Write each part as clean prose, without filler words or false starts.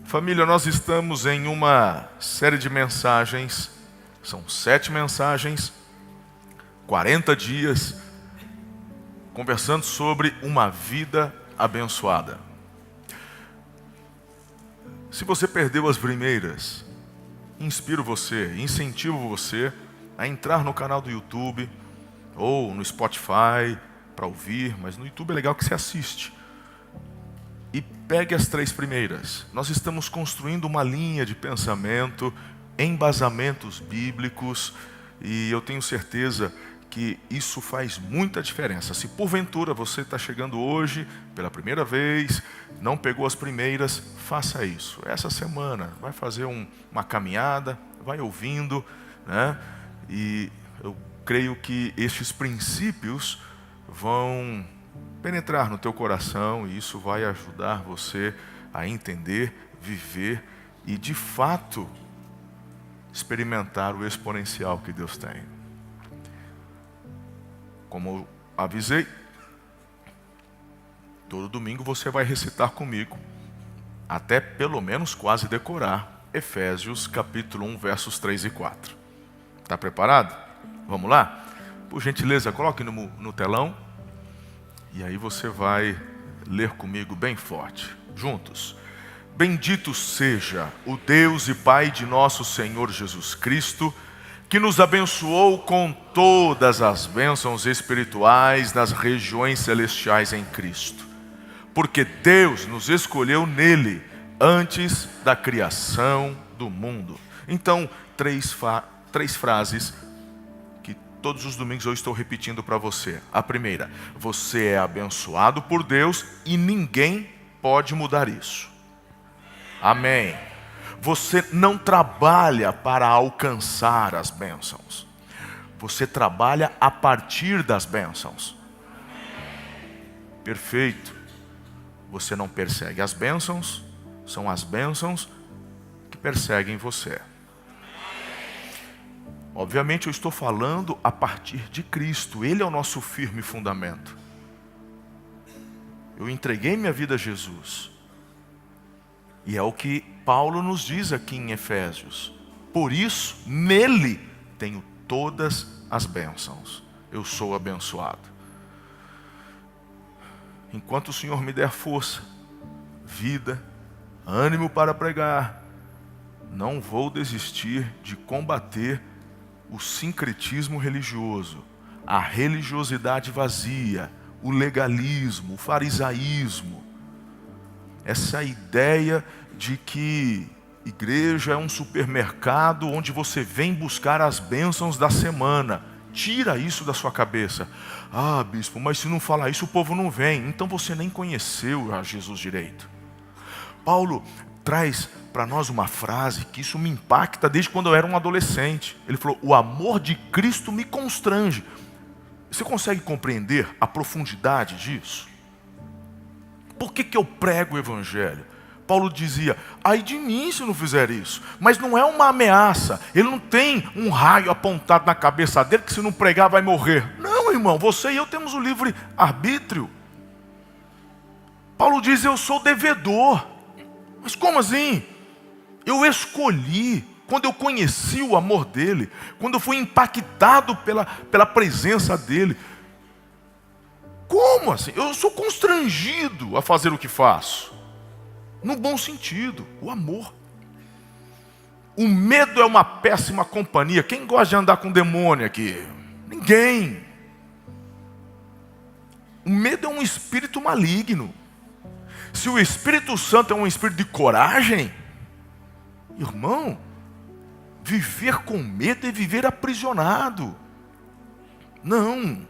Família, nós estamos em uma série de mensagens, são 7 mensagens, 40 dias, conversando sobre uma vida abençoada. Se você perdeu as primeiras, inspiro você, incentivo você a entrar no canal do YouTube ou no Spotify para ouvir, mas no YouTube é legal que você assiste. E pegue as 3 primeiras. Nós estamos construindo uma linha de pensamento, embasamentos bíblicos, e eu tenho certeza que isso faz muita diferença. Se porventura você está chegando hoje pela primeira vez, não pegou as primeiras, faça isso. Essa semana vai fazer uma caminhada, vai ouvindo, né? E eu creio que estes princípios vão penetrar no teu coração e isso vai ajudar você a entender, viver e de fato experimentar o exponencial que Deus tem. Como eu avisei, todo domingo você vai recitar comigo, até pelo menos quase decorar, Efésios capítulo 1, versos 3 e 4. Está preparado? Vamos lá? Por gentileza, coloque no telão. E aí você vai ler comigo bem forte, juntos. Bendito seja o Deus e Pai de nosso Senhor Jesus Cristo, que nos abençoou com todas as bênçãos espirituais nas regiões celestiais em Cristo. Porque Deus nos escolheu nele antes da criação do mundo. Então, três frases que todos os domingos eu estou repetindo para você. A primeira: você é abençoado por Deus e ninguém pode mudar isso. Amém. Você não trabalha para alcançar as bênçãos. Você trabalha a partir das bênçãos. Perfeito. Você não persegue as bênçãos, são as bênçãos que perseguem você. Obviamente eu estou falando a partir de Cristo. Ele é o nosso firme fundamento. Eu entreguei minha vida a Jesus. E é o que Paulo nos diz aqui em Efésios. Por isso, nele tenho todas as bênçãos. Eu sou abençoado. Enquanto o Senhor me der força, vida, ânimo para pregar, não vou desistir de combater o sincretismo religioso, a religiosidade vazia, o legalismo, o farisaísmo. Essa ideia de que igreja é um supermercado onde você vem buscar as bênçãos da semana. Tira isso da sua cabeça. Ah, bispo, mas se não falar isso o povo não vem. Então você nem conheceu a Jesus direito. Paulo traz para nós uma frase que isso me impacta desde quando eu era um adolescente. Ele falou: o amor de Cristo me constrange. Você consegue compreender a profundidade disso? Por que eu prego o evangelho? Paulo dizia: ai de mim se não fizer isso. Mas não é uma ameaça. Ele não tem um raio apontado na cabeça dele que se não pregar vai morrer. Não, irmão, você e eu temos o livre arbítrio. Paulo diz: eu sou devedor. Mas como assim? Eu escolhi, quando eu conheci o amor dele, quando eu fui impactado pela presença dele. Como assim? Eu sou constrangido a fazer o que faço. No bom sentido, o amor. O medo é uma péssima companhia. Quem gosta de andar com demônio aqui? Ninguém. O medo é um espírito maligno. Se o Espírito Santo é um espírito de coragem, irmão, viver com medo é viver aprisionado. Não.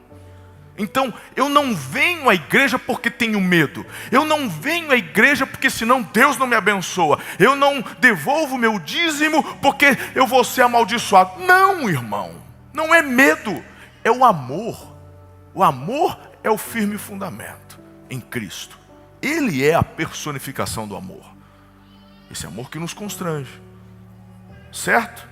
Então, eu não venho à igreja porque tenho medo. Eu não venho à igreja porque senão Deus não me abençoa. Eu não devolvo meu dízimo porque eu vou ser amaldiçoado. Não, irmão. Não é medo. É o amor. O amor é o firme fundamento em Cristo. Ele é a personificação do amor. Esse amor que nos constrange. Certo?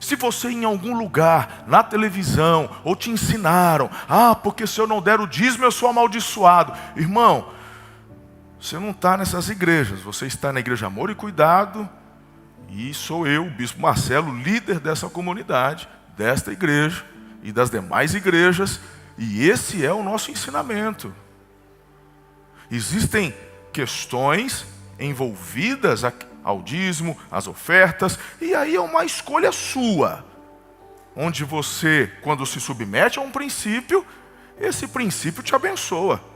Se você em algum lugar, na televisão, ou te ensinaram: ah, porque se eu não der o dízimo eu sou amaldiçoado. Irmão, Você não está nessas igrejas, você está na igreja Amor e Cuidado, e sou eu, o Bispo Marcelo, líder dessa comunidade, desta igreja e das demais igrejas, e esse é o nosso ensinamento. Existem questões envolvidas ao dízimo, às ofertas, e aí é uma escolha sua, onde você, quando se submete a um princípio, esse princípio te abençoa.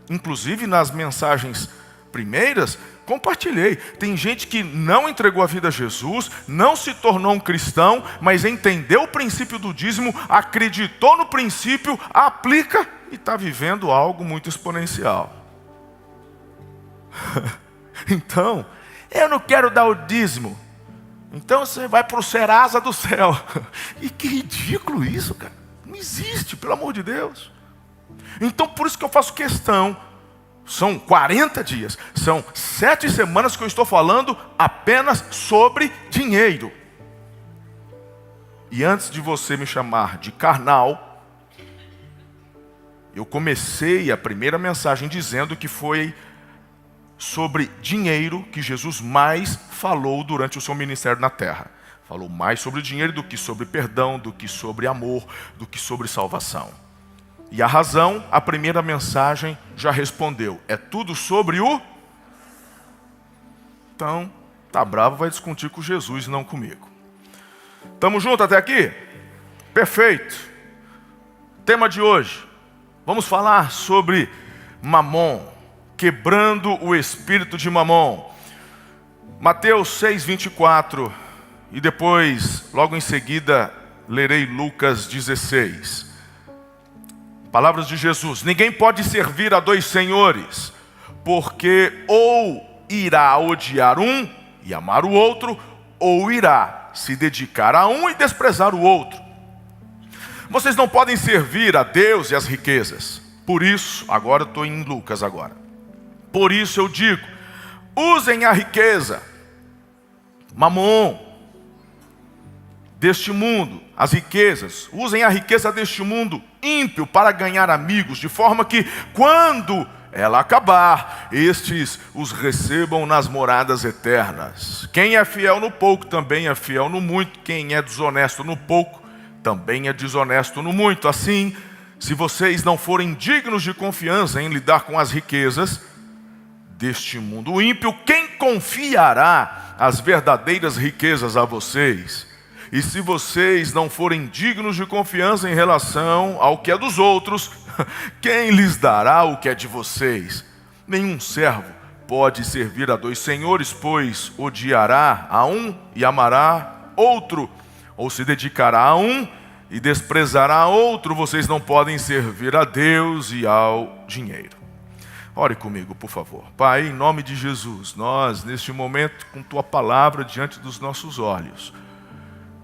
Inclusive nas mensagens primeiras, compartilhei. Tem gente que não entregou a vida a Jesus, não se tornou um cristão, mas entendeu o princípio do dízimo, acreditou no princípio, aplica e está vivendo algo muito exponencial. Então, eu não quero dar o dízimo. Então você vai para o Serasa do céu. E que ridículo isso, cara. Não existe, pelo amor de Deus. Então por isso que eu faço questão. São 40 dias, são 7 semanas que eu estou falando apenas sobre dinheiro. E antes de você me chamar de carnal, eu comecei a primeira mensagem dizendo que foi sobre dinheiro que Jesus mais falou durante o seu ministério na terra. Falou mais sobre dinheiro do que sobre perdão, do que sobre amor, do que sobre salvação. E a razão, a primeira mensagem já respondeu. É tudo sobre o... Então, tá bravo, vai discutir com Jesus e não comigo. Estamos juntos até aqui? Perfeito. Tema de hoje. Vamos falar sobre Mamon. Quebrando o espírito de Mamon. Mateus 6:24. E depois, logo em seguida, lerei Lucas 16. Palavras de Jesus: ninguém pode servir a 2 senhores, porque ou irá odiar um e amar o outro, ou irá se dedicar a um e desprezar o outro. Vocês não podem servir a Deus e as riquezas. Por isso, agora eu estou em Lucas agora. Por isso eu digo, usem a riqueza, Mamon, deste mundo, as riquezas, usem a riqueza deste mundo ímpio para ganhar amigos, de forma que quando ela acabar, estes os recebam nas moradas eternas. Quem é fiel no pouco também é fiel no muito, quem é desonesto no pouco também é desonesto no muito. Assim, se vocês não forem dignos de confiança em lidar com as riquezas deste mundo ímpio, quem confiará as verdadeiras riquezas a vocês? E se vocês não forem dignos de confiança em relação ao que é dos outros, quem lhes dará o que é de vocês? Nenhum servo pode servir a 2 senhores, pois odiará a um e amará outro, ou se dedicará a um e desprezará a outro. Vocês não podem servir a Deus e ao dinheiro. Ore comigo, por favor. Pai, em nome de Jesus, nós, neste momento, com Tua palavra diante dos nossos olhos,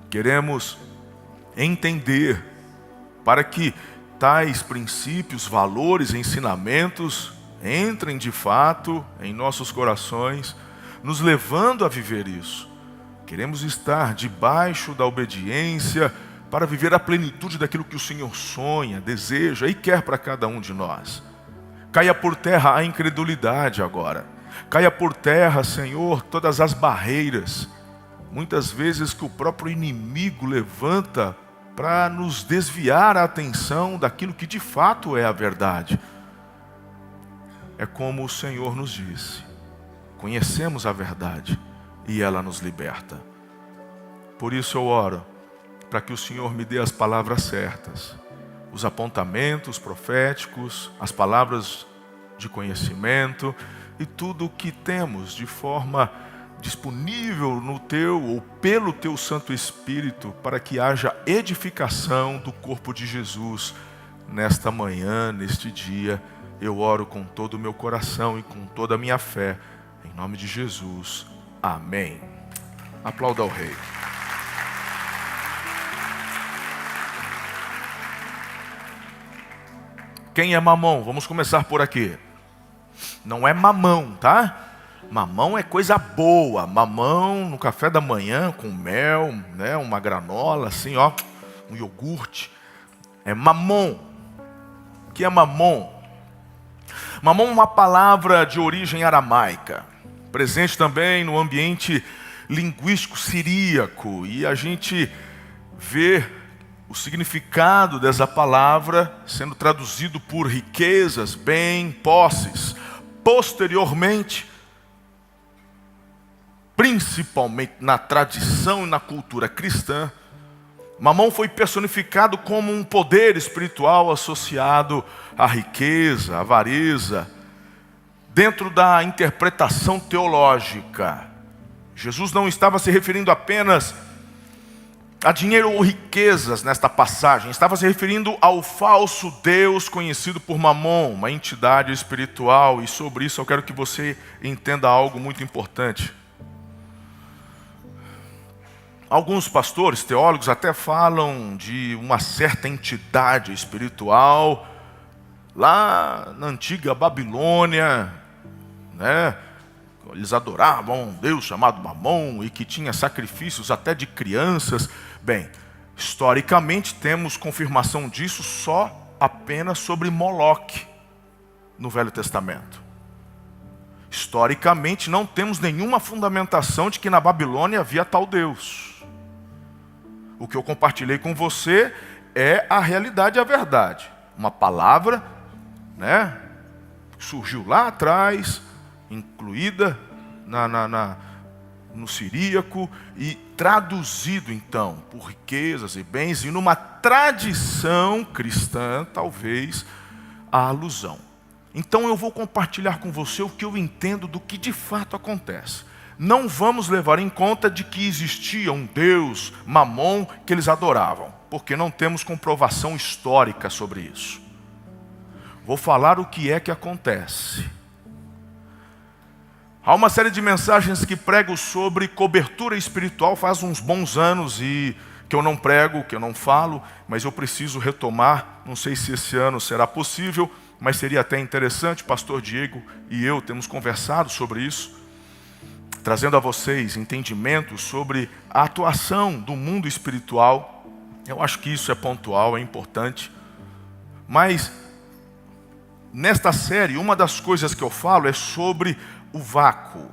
queremos entender para que tais princípios, valores, ensinamentos entrem de fato em nossos corações, nos levando a viver isso. Queremos estar debaixo da obediência para viver a plenitude daquilo que o Senhor sonha, deseja e quer para cada um de nós. Caia por terra a incredulidade agora. Caia por terra, Senhor, todas as barreiras, muitas vezes que o próprio inimigo levanta para nos desviar a atenção daquilo que de fato é a verdade. É como o Senhor nos disse: conhecemos a verdade e ela nos liberta. Por isso eu oro para que o Senhor me dê as palavras certas, os apontamentos proféticos, as palavras de conhecimento e tudo o que temos de forma disponível no Teu ou pelo Teu Santo Espírito, para que haja edificação do corpo de Jesus nesta manhã, neste dia. Eu oro com todo o meu coração e com toda a minha fé, em nome de Jesus. Amém. Aplauda ao Rei. Quem é Mamon? Vamos começar por aqui. Não é mamão, tá? Mamão é coisa boa. Mamão no café da manhã com mel, né? Uma granola assim, ó, um iogurte. É Mamon. O que é Mamon? Mamon é uma palavra de origem aramaica, presente também no ambiente linguístico siríaco, e a gente vê o significado dessa palavra sendo traduzido por riquezas, bem, posses. Posteriormente, principalmente na tradição e na cultura cristã, Mamon foi personificado como um poder espiritual associado à riqueza, à avareza. Dentro da interpretação teológica, Jesus não estava se referindo apenas a dinheiro ou riquezas nesta passagem, estava se referindo ao falso Deus conhecido por Mamon, uma entidade espiritual, e sobre isso eu quero que você entenda algo muito importante. Alguns pastores, teólogos até falam de uma certa entidade espiritual lá na antiga Babilônia, né? Eles adoravam um Deus chamado Mamon e que tinha sacrifícios até de crianças. Bem, historicamente temos confirmação disso só apenas sobre Moloque no Velho Testamento. Historicamente não temos nenhuma fundamentação de que na Babilônia havia tal Deus. O que eu compartilhei com você é a realidade e a verdade. Uma palavra, né, surgiu lá atrás, incluída no siríaco e traduzido então por riquezas e bens, e numa tradição cristã, talvez, a alusão. Então eu vou compartilhar com você o que eu entendo do que de fato acontece. Não vamos levar em conta de que existia um Deus, Mamon, que eles adoravam, porque não temos comprovação histórica sobre isso. Vou falar o que é que acontece. Há uma série de mensagens que prego sobre cobertura espiritual faz uns bons anos e que eu não prego, que eu não falo, mas eu preciso retomar. Não sei se esse ano será possível, mas seria até interessante. O pastor Diego e eu temos conversado sobre isso, trazendo a vocês entendimento sobre a atuação do mundo espiritual. Eu acho que isso é pontual, é importante. Mas nesta série, uma das coisas que eu falo é sobre o vácuo.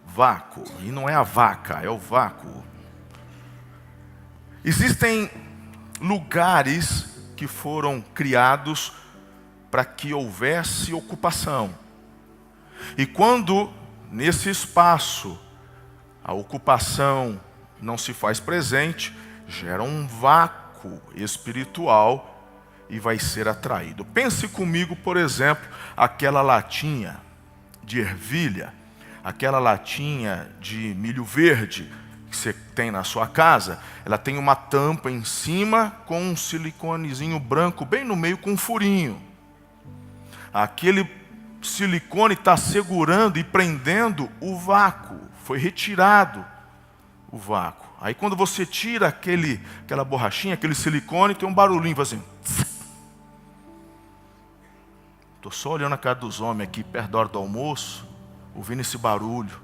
Vácuo. E não é a vaca, é o vácuo. Existem lugares que foram criados para que houvesse ocupação. E quando nesse espaço a ocupação não se faz presente, gera um vácuo espiritual e vai ser atraído. Pense comigo, por exemplo, aquela latinha de ervilha, aquela latinha de milho verde que você tem na sua casa. Ela tem uma tampa em cima com um siliconezinho branco bem no meio com um furinho. Aquele silicone está segurando e prendendo o vácuo. Foi retirado o vácuo. Aí quando você tira aquela borrachinha, aquele silicone, tem um barulhinho fazendo. Estou só olhando a cara dos homens aqui perto da hora do almoço, ouvindo esse barulho.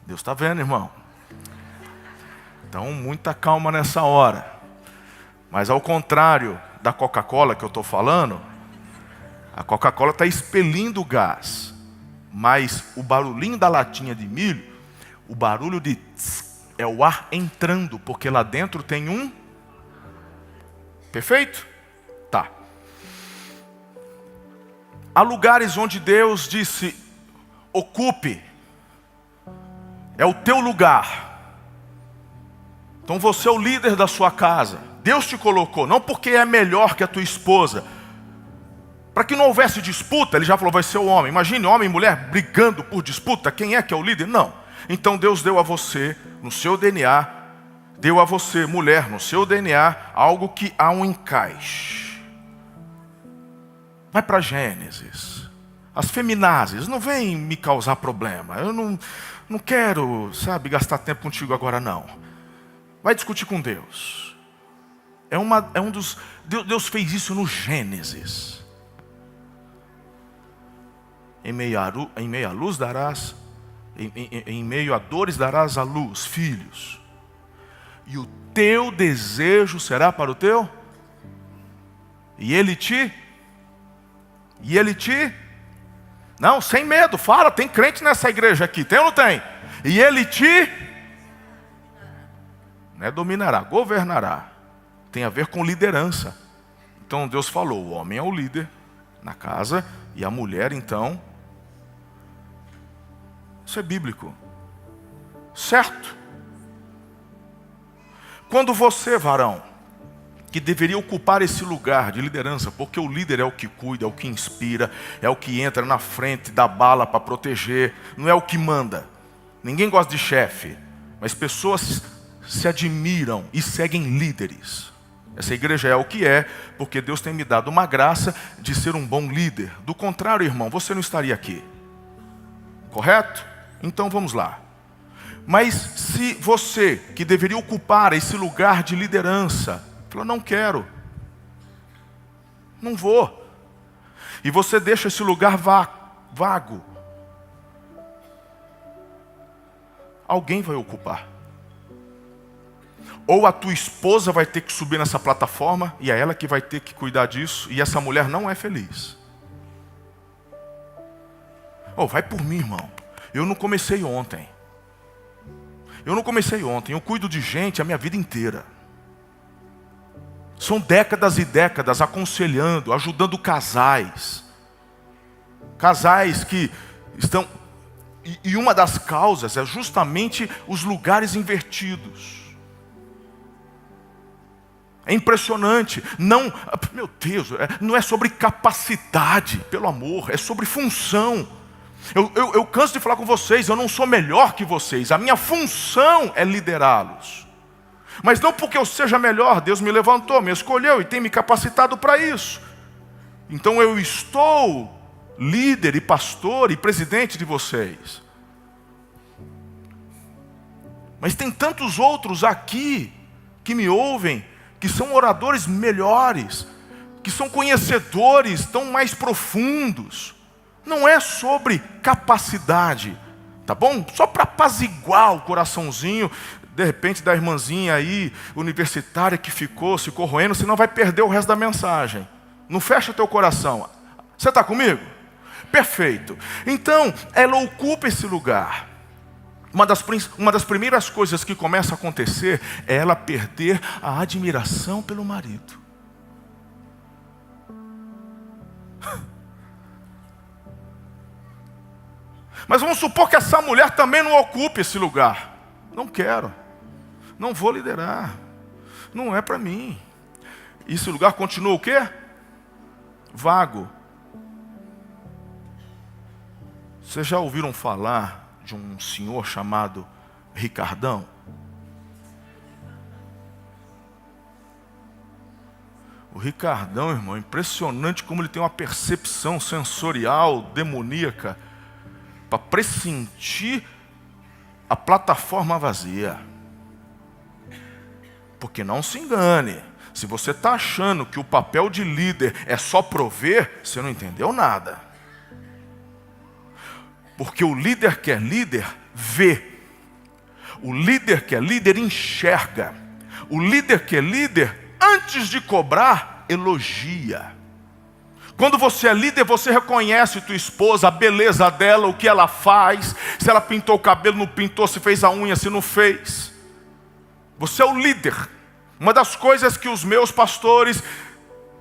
Deus está vendo, irmão. Então, muita calma nessa hora. Mas ao contrário da Coca-Cola que eu estou falando, a Coca-Cola está expelindo gás. Mas o barulhinho da latinha de milho, o barulho de tss, é o ar entrando, porque lá dentro tem um... Perfeito? Tá. Há lugares onde Deus disse, ocupe, é o teu lugar. Então você é o líder da sua casa. Deus te colocou, não porque é melhor que a tua esposa. Para que não houvesse disputa, ele já falou, vai ser o homem. Imagine homem e mulher brigando por disputa, quem é que é o líder? Não. Então Deus deu a você, no seu DNA, deu a você, mulher, no seu DNA, algo que há um encaixe. Vai para Gênesis. As feminazes, não vem me causar problema. Eu não quero, gastar tempo contigo agora não. Vai discutir com Deus. Deus fez isso no Gênesis. Em meio à luz darás, em meio a dores darás à luz, filhos. E o teu desejo será para o teu? E ele te E ele te... Não, sem medo, fala, tem crente nessa igreja aqui, tem ou não tem? E ele te... Não é dominará, governará. Tem a ver com liderança. Então Deus falou, o homem é o líder na casa e a mulher então... Isso é bíblico. Certo? Quando você, varão, que deveria ocupar esse lugar de liderança, porque o líder é o que cuida, é o que inspira, é o que entra na frente, dá bala para proteger, não é o que manda. Ninguém gosta de chefe, mas pessoas se admiram e seguem líderes. Essa igreja é o que é, porque Deus tem me dado uma graça de ser um bom líder. Do contrário, irmão, você não estaria aqui. Correto? Então vamos lá. Mas se você, que deveria ocupar esse lugar de liderança, falou, não quero, não vou, e você deixa esse lugar vago, alguém vai ocupar. Ou a tua esposa vai ter que subir nessa plataforma, e é ela que vai ter que cuidar disso, e essa mulher não é feliz. Oh, vai por mim, irmão. Eu não comecei ontem. Eu cuido de gente a minha vida inteira. São décadas e décadas aconselhando, ajudando casais. Casais que estão... E uma das causas é justamente os lugares invertidos. É impressionante. Não, meu Deus, não é sobre capacidade, pelo amor, é sobre função. Eu canso de falar com vocês, eu não sou melhor que vocês. A minha função é liderá-los. Mas não porque eu seja melhor, Deus me levantou, me escolheu e tem me capacitado para isso. Então eu estou líder e pastor e presidente de vocês. Mas tem tantos outros aqui que me ouvem, que são oradores melhores, que são conhecedores tão mais profundos. Não é sobre capacidade, tá bom? Só para apaziguar o coraçãozinho, de repente, da irmãzinha aí, universitária, que ficou se corroendo, senão vai perder o resto da mensagem. Não fecha teu coração. Você está comigo? Perfeito. Então, ela ocupa esse lugar. Uma das primeiras coisas que começa a acontecer é ela perder a admiração pelo marido. Mas vamos supor que essa mulher também não ocupe esse lugar. Não quero. Não vou liderar. Não é para mim. Esse lugar continua o quê? Vago. Vocês já ouviram falar de um senhor chamado Ricardão? O Ricardão, irmão, impressionante como ele tem uma percepção sensorial, demoníaca, para pressentir a plataforma vazia. Porque não se engane, se você está achando que o papel de líder é só prover, você não entendeu nada. Porque o líder que é líder, vê. O líder que é líder, enxerga. O líder que é líder, antes de cobrar, elogia. Quando você é líder, você reconhece tua esposa, a beleza dela, o que ela faz, se ela pintou o cabelo, não pintou, se fez a unha, se não fez. Você é o líder. Uma das coisas que os meus pastores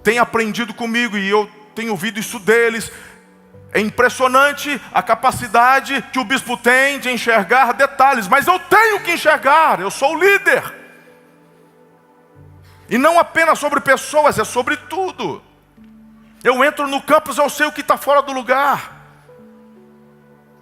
têm aprendido comigo, e eu tenho ouvido isso deles, é impressionante a capacidade que o bispo tem de enxergar detalhes, mas eu tenho que enxergar, eu sou o líder. E não apenas sobre pessoas, é sobre tudo. Eu entro no campus, eu sei o que está fora do lugar.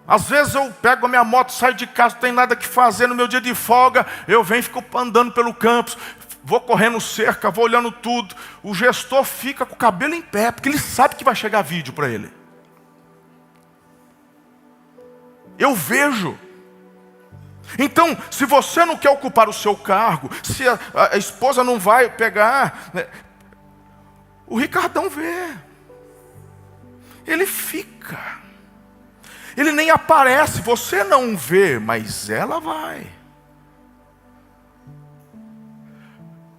Às vezes eu pego a minha moto, saio de casa, não tem nada que fazer no meu dia de folga, eu venho e fico andando pelo campus, vou correndo cerca, vou olhando tudo. O gestor fica com o cabelo em pé, porque ele sabe que vai chegar vídeo para ele. Eu vejo. Então, se você não quer ocupar o seu cargo, se a esposa não vai pegar, né, o Ricardão vê. Ele fica. Ele nem aparece, você não vê, mas ela vai.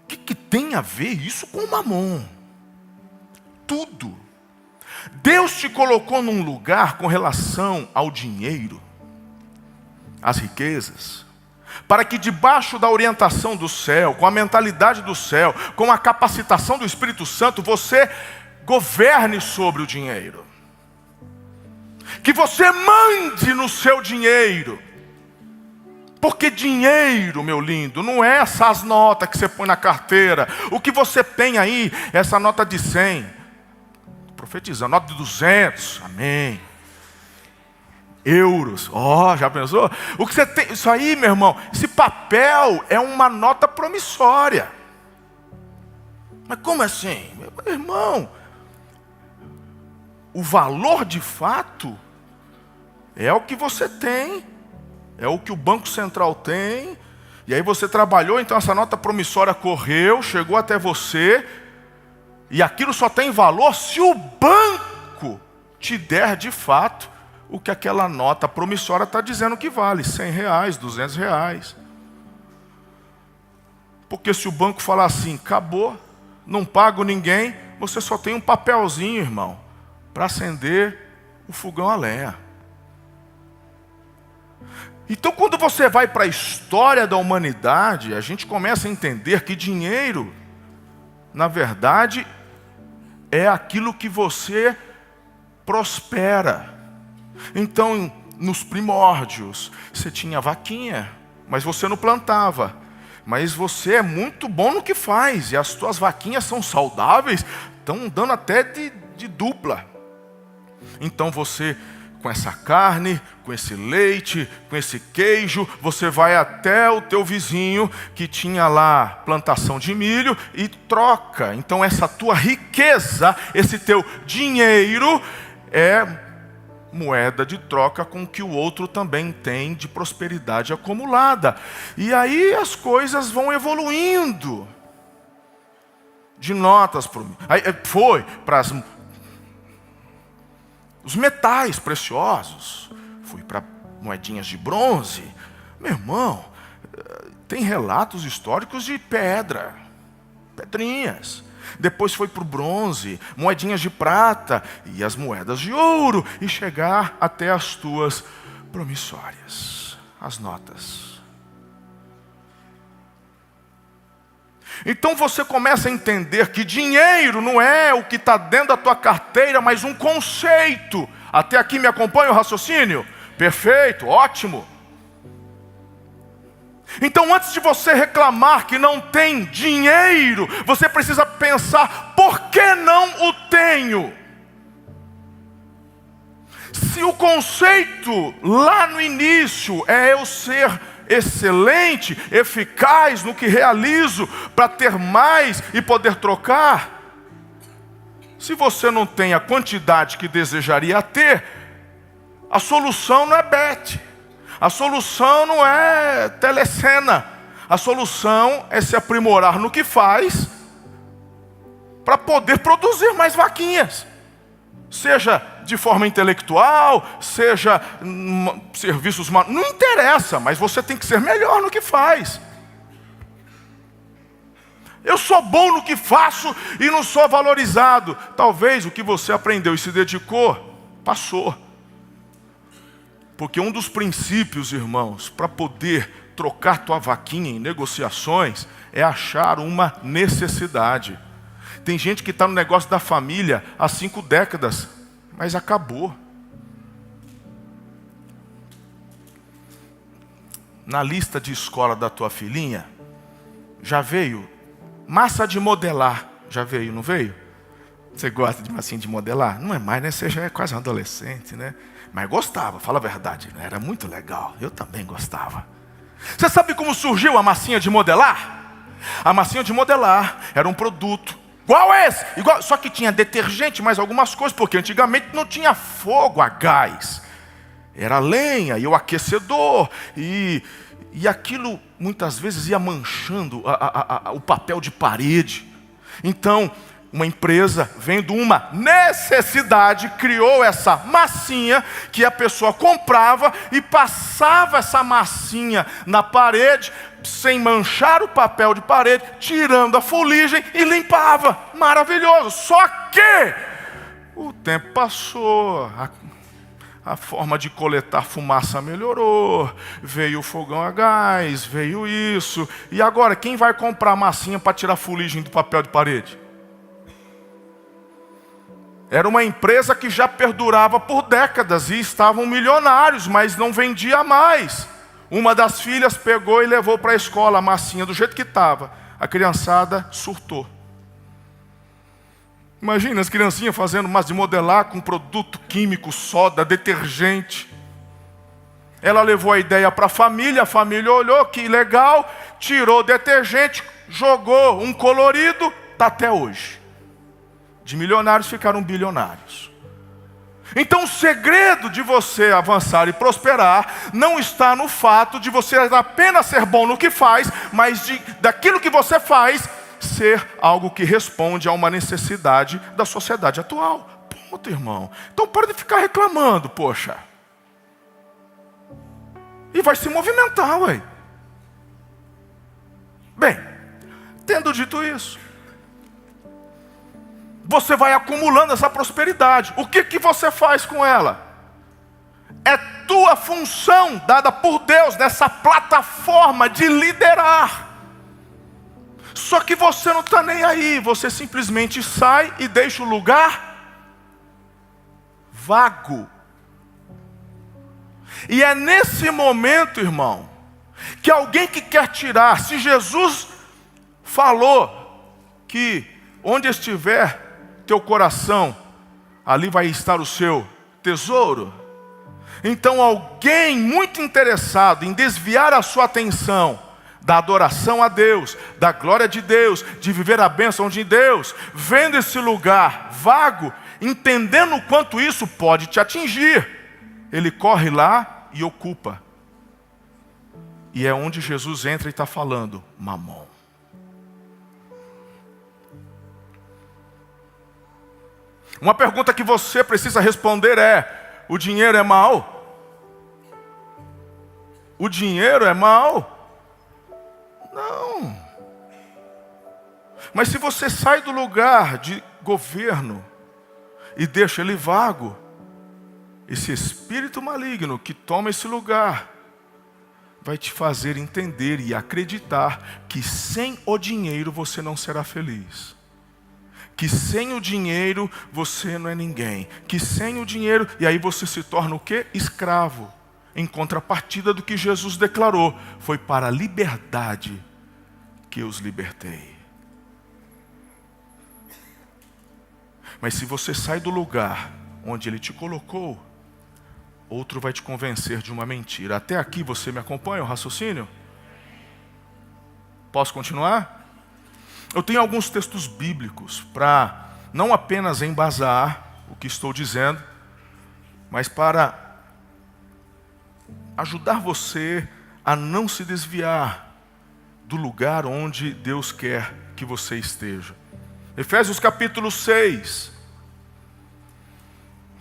O que tem a ver isso com o mamon? Tudo. Deus te colocou num lugar com relação ao dinheiro, às riquezas, para que debaixo da orientação do céu, com a mentalidade do céu, com a capacitação do Espírito Santo, você governe sobre o dinheiro. Que você mande no seu dinheiro. Porque dinheiro, meu lindo, não é essas notas que você põe na carteira. O que você tem aí, essa nota de 100. Profetizando, nota de 200, amém. Euros, já pensou? O que você tem, isso aí, meu irmão, esse papel é uma nota promissória. Mas como assim? Meu irmão, o valor de fato é o que você tem. É o que o Banco Central tem. E aí você trabalhou, então essa nota promissória correu, chegou até você. E aquilo só tem valor se o banco te der de fato o que aquela nota promissória está dizendo que vale. R$100, R$200. Porque se o banco falar assim, acabou, não pago ninguém, você só tem um papelzinho, irmão, para acender o fogão a lenha. Então, quando você vai para a história da humanidade, a gente começa a entender que dinheiro, na verdade, é aquilo que você prospera. Então, nos primórdios, você tinha vaquinha, mas você não plantava. Mas você é muito bom no que faz, e as tuas vaquinhas são saudáveis, estão dando até de dupla. Então você, com essa carne, com esse leite, com esse queijo, você vai até o teu vizinho que tinha lá plantação de milho e troca. Então essa tua riqueza, esse teu dinheiro é moeda de troca com o que o outro também tem de prosperidade acumulada. E aí as coisas vão evoluindo. De notas foi para os metais preciosos, fui para moedinhas de bronze. Meu irmão, tem relatos históricos de pedrinhas. Depois foi para o bronze, moedinhas de prata e as moedas de ouro, e chegar até as tuas promissórias, as notas. Então você começa a entender que dinheiro não é o que está dentro da tua carteira, mas um conceito. Até aqui me acompanha o raciocínio? Perfeito, ótimo. Então, antes de você reclamar que não tem dinheiro, você precisa pensar, por que não o tenho? Se o conceito lá no início é eu ser excelente, eficaz no que realizo, para ter mais e poder trocar, se você não tem a quantidade que desejaria ter, a solução não é bet. A solução não é telecena. A solução é se aprimorar no que faz para poder produzir mais vaquinhas. Seja de forma intelectual, seja serviços... Não interessa, mas você tem que ser melhor no que faz. Eu sou bom no que faço e não sou valorizado. Talvez o que você aprendeu e se dedicou, passou. Porque um dos princípios, irmãos, para poder trocar tua vaquinha em negociações, é achar uma necessidade. Tem gente que está no negócio da família há 5 décadas, mas acabou. Na lista de escola da tua filhinha, já veio massa de modelar. Já veio, não veio? Você gosta de massinha de modelar? Não é mais, né? Você já é quase um adolescente, né? Mas gostava, fala a verdade, né? Era muito legal, eu também gostava. Você sabe como surgiu a massinha de modelar? A massinha de modelar era um produto igual esse, só que tinha detergente, mais algumas coisas, porque antigamente não tinha fogo a gás. Era lenha e o aquecedor, e aquilo muitas vezes ia manchando o papel de parede. Então, uma empresa, vendo uma necessidade, criou essa massinha que a pessoa comprava e passava essa massinha na parede, sem manchar o papel de parede, tirando a fuligem e limpava. Maravilhoso. Só que O tempo passou, a forma de coletar fumaça melhorou, veio o fogão a gás, veio isso. E agora, quem vai comprar massinha para tirar fuligem do papel de parede? Era uma empresa que já perdurava por décadas e estavam milionários, mas não vendia mais. Uma das filhas pegou e levou para a escola a massinha do jeito que estava. A criançada surtou. Imagina as criancinhas fazendo massa de modelar com produto químico, soda, detergente. Ela levou a ideia para a família olhou, que legal, tirou o detergente, jogou um colorido, está até hoje. De milionários ficaram bilionários. Então o segredo de você avançar e prosperar não está no fato de você apenas ser bom no que faz, mas daquilo que você faz ser algo que responde a uma necessidade da sociedade atual. Ponto, irmão. Então para de ficar reclamando, poxa. E vai se movimentar, ué. Bem, tendo dito isso, você vai acumulando essa prosperidade. O que você faz com ela? É tua função dada por Deus nessa plataforma de liderar. Só que você não está nem aí, você simplesmente sai e deixa o lugar vago. E é nesse momento, irmão, que alguém que quer tirar, se Jesus falou que onde estiver teu coração, ali vai estar o seu tesouro. Então alguém muito interessado em desviar a sua atenção da adoração a Deus, da glória de Deus, de viver a bênção de Deus, vendo esse lugar vago, entendendo o quanto isso pode te atingir, ele corre lá e ocupa. E é onde Jesus entra e está falando, mamon. Uma pergunta que você precisa responder é: o dinheiro é mau? O dinheiro é mau? Não. Mas se você sai do lugar de governo e deixa ele vago, esse espírito maligno que toma esse lugar vai te fazer entender e acreditar que sem o dinheiro você não será feliz. Que sem o dinheiro você não é ninguém. Que sem o dinheiro, e aí você se torna o quê? Escravo. Em contrapartida do que Jesus declarou, foi para a liberdade que eu os libertei. Mas se você sai do lugar onde Ele te colocou, outro vai te convencer de uma mentira. Até aqui você me acompanha o raciocínio? Posso continuar? Eu tenho alguns textos bíblicos para não apenas embasar o que estou dizendo, mas para ajudar você a não se desviar do lugar onde Deus quer que você esteja. Efésios capítulo 6,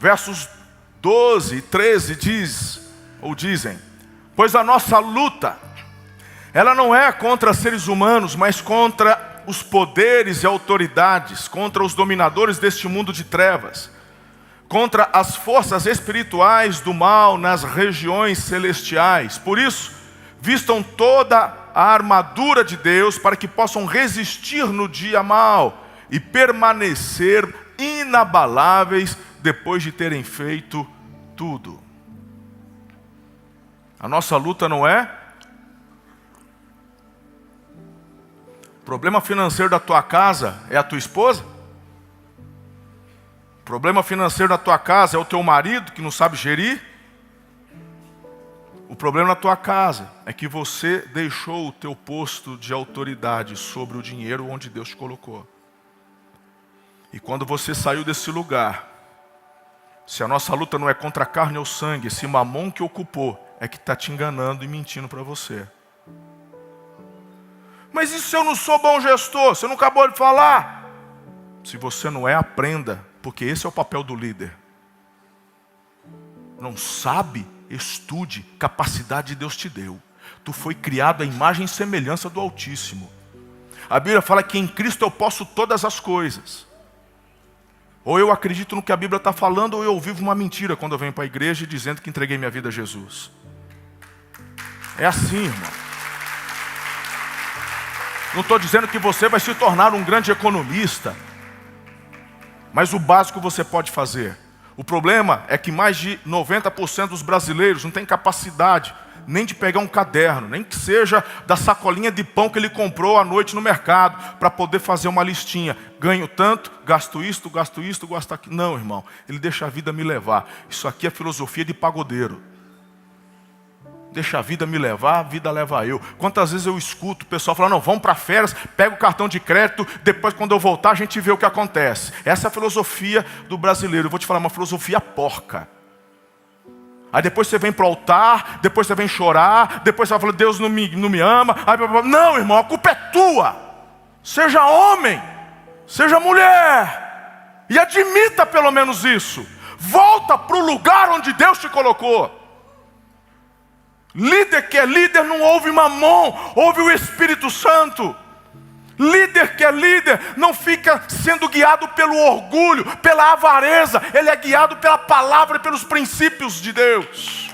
versos 12 e 13 dizem: pois a nossa luta, ela não é contra seres humanos, mas contra os poderes e autoridades, contra os dominadores deste mundo de trevas, contra as forças espirituais do mal nas regiões celestiais. Por isso, vistam toda a armadura de Deus para que possam resistir no dia mau e permanecer inabaláveis depois de terem feito tudo. A nossa luta não é problema financeiro da tua casa é a tua esposa? O problema financeiro da tua casa é o teu marido que não sabe gerir? O problema na tua casa é que você deixou o teu posto de autoridade sobre o dinheiro onde Deus te colocou. E quando você saiu desse lugar, se a nossa luta não é contra a carne ou sangue, esse mamon que ocupou é que está te enganando e mentindo para você. Mas e se eu não sou bom gestor? Você não acabou de falar? Se você não é, aprenda, porque esse é o papel do líder. Não sabe? Estude, capacidade Deus te deu. Tu foi criado à imagem e semelhança do Altíssimo. A Bíblia fala que em Cristo eu posso todas as coisas. Ou eu acredito no que a Bíblia está falando, ou eu vivo uma mentira quando eu venho para a igreja dizendo que entreguei minha vida a Jesus. É assim, irmão. Não estou dizendo que você vai se tornar um grande economista, mas o básico você pode fazer. O problema é que mais de 90% dos brasileiros não tem capacidade nem de pegar um caderno, nem que seja da sacolinha de pão que ele comprou à noite no mercado, para poder fazer uma listinha. Ganho tanto, gasto isto, gasto aquilo. Não, irmão, ele deixa a vida me levar. Isso aqui é filosofia de pagodeiro. Deixa a vida me levar, a vida leva eu. Quantas vezes eu escuto o pessoal falar, não, vamos para férias, pega o cartão de crédito, depois quando eu voltar a gente vê o que acontece. Essa é a filosofia do brasileiro. Eu vou te falar, uma filosofia porca. Aí depois você vem para o altar, depois você vem chorar, depois você vai falar, Deus não me ama. Aí, não, irmão, a culpa é tua. Seja homem, seja mulher, e admita pelo menos isso. Volta para o lugar onde Deus te colocou. Líder que é líder não ouve mamon, ouve o Espírito Santo. Líder que é líder não fica sendo guiado pelo orgulho, pela avareza. Ele é guiado pela palavra e pelos princípios de Deus.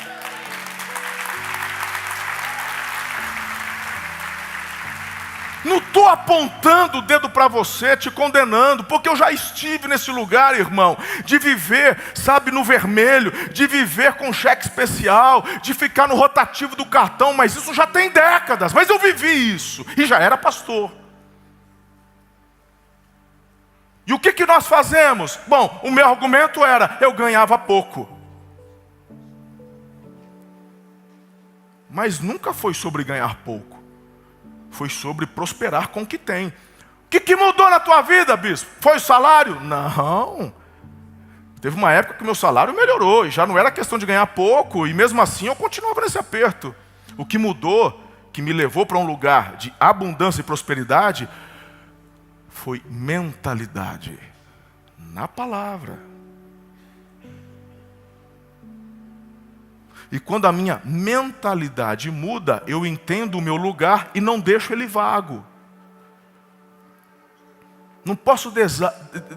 Não estou apontando o dedo para você, te condenando, porque eu já estive nesse lugar, irmão, de viver, sabe, no vermelho, de viver com cheque especial, de ficar no rotativo do cartão, mas isso já tem décadas, mas eu vivi isso, e já era pastor. E o que nós fazemos? Bom, o meu argumento era, eu ganhava pouco. Mas nunca foi sobre ganhar pouco. Foi sobre prosperar com o que tem. O que mudou na tua vida, bispo? Foi o salário? Não. Teve uma época que o meu salário melhorou, e já não era questão de ganhar pouco, e mesmo assim eu continuava nesse aperto. O que mudou, que me levou para um lugar de abundância e prosperidade, foi mentalidade, na palavra. E quando a minha mentalidade muda, eu entendo o meu lugar e não deixo ele vago. Não posso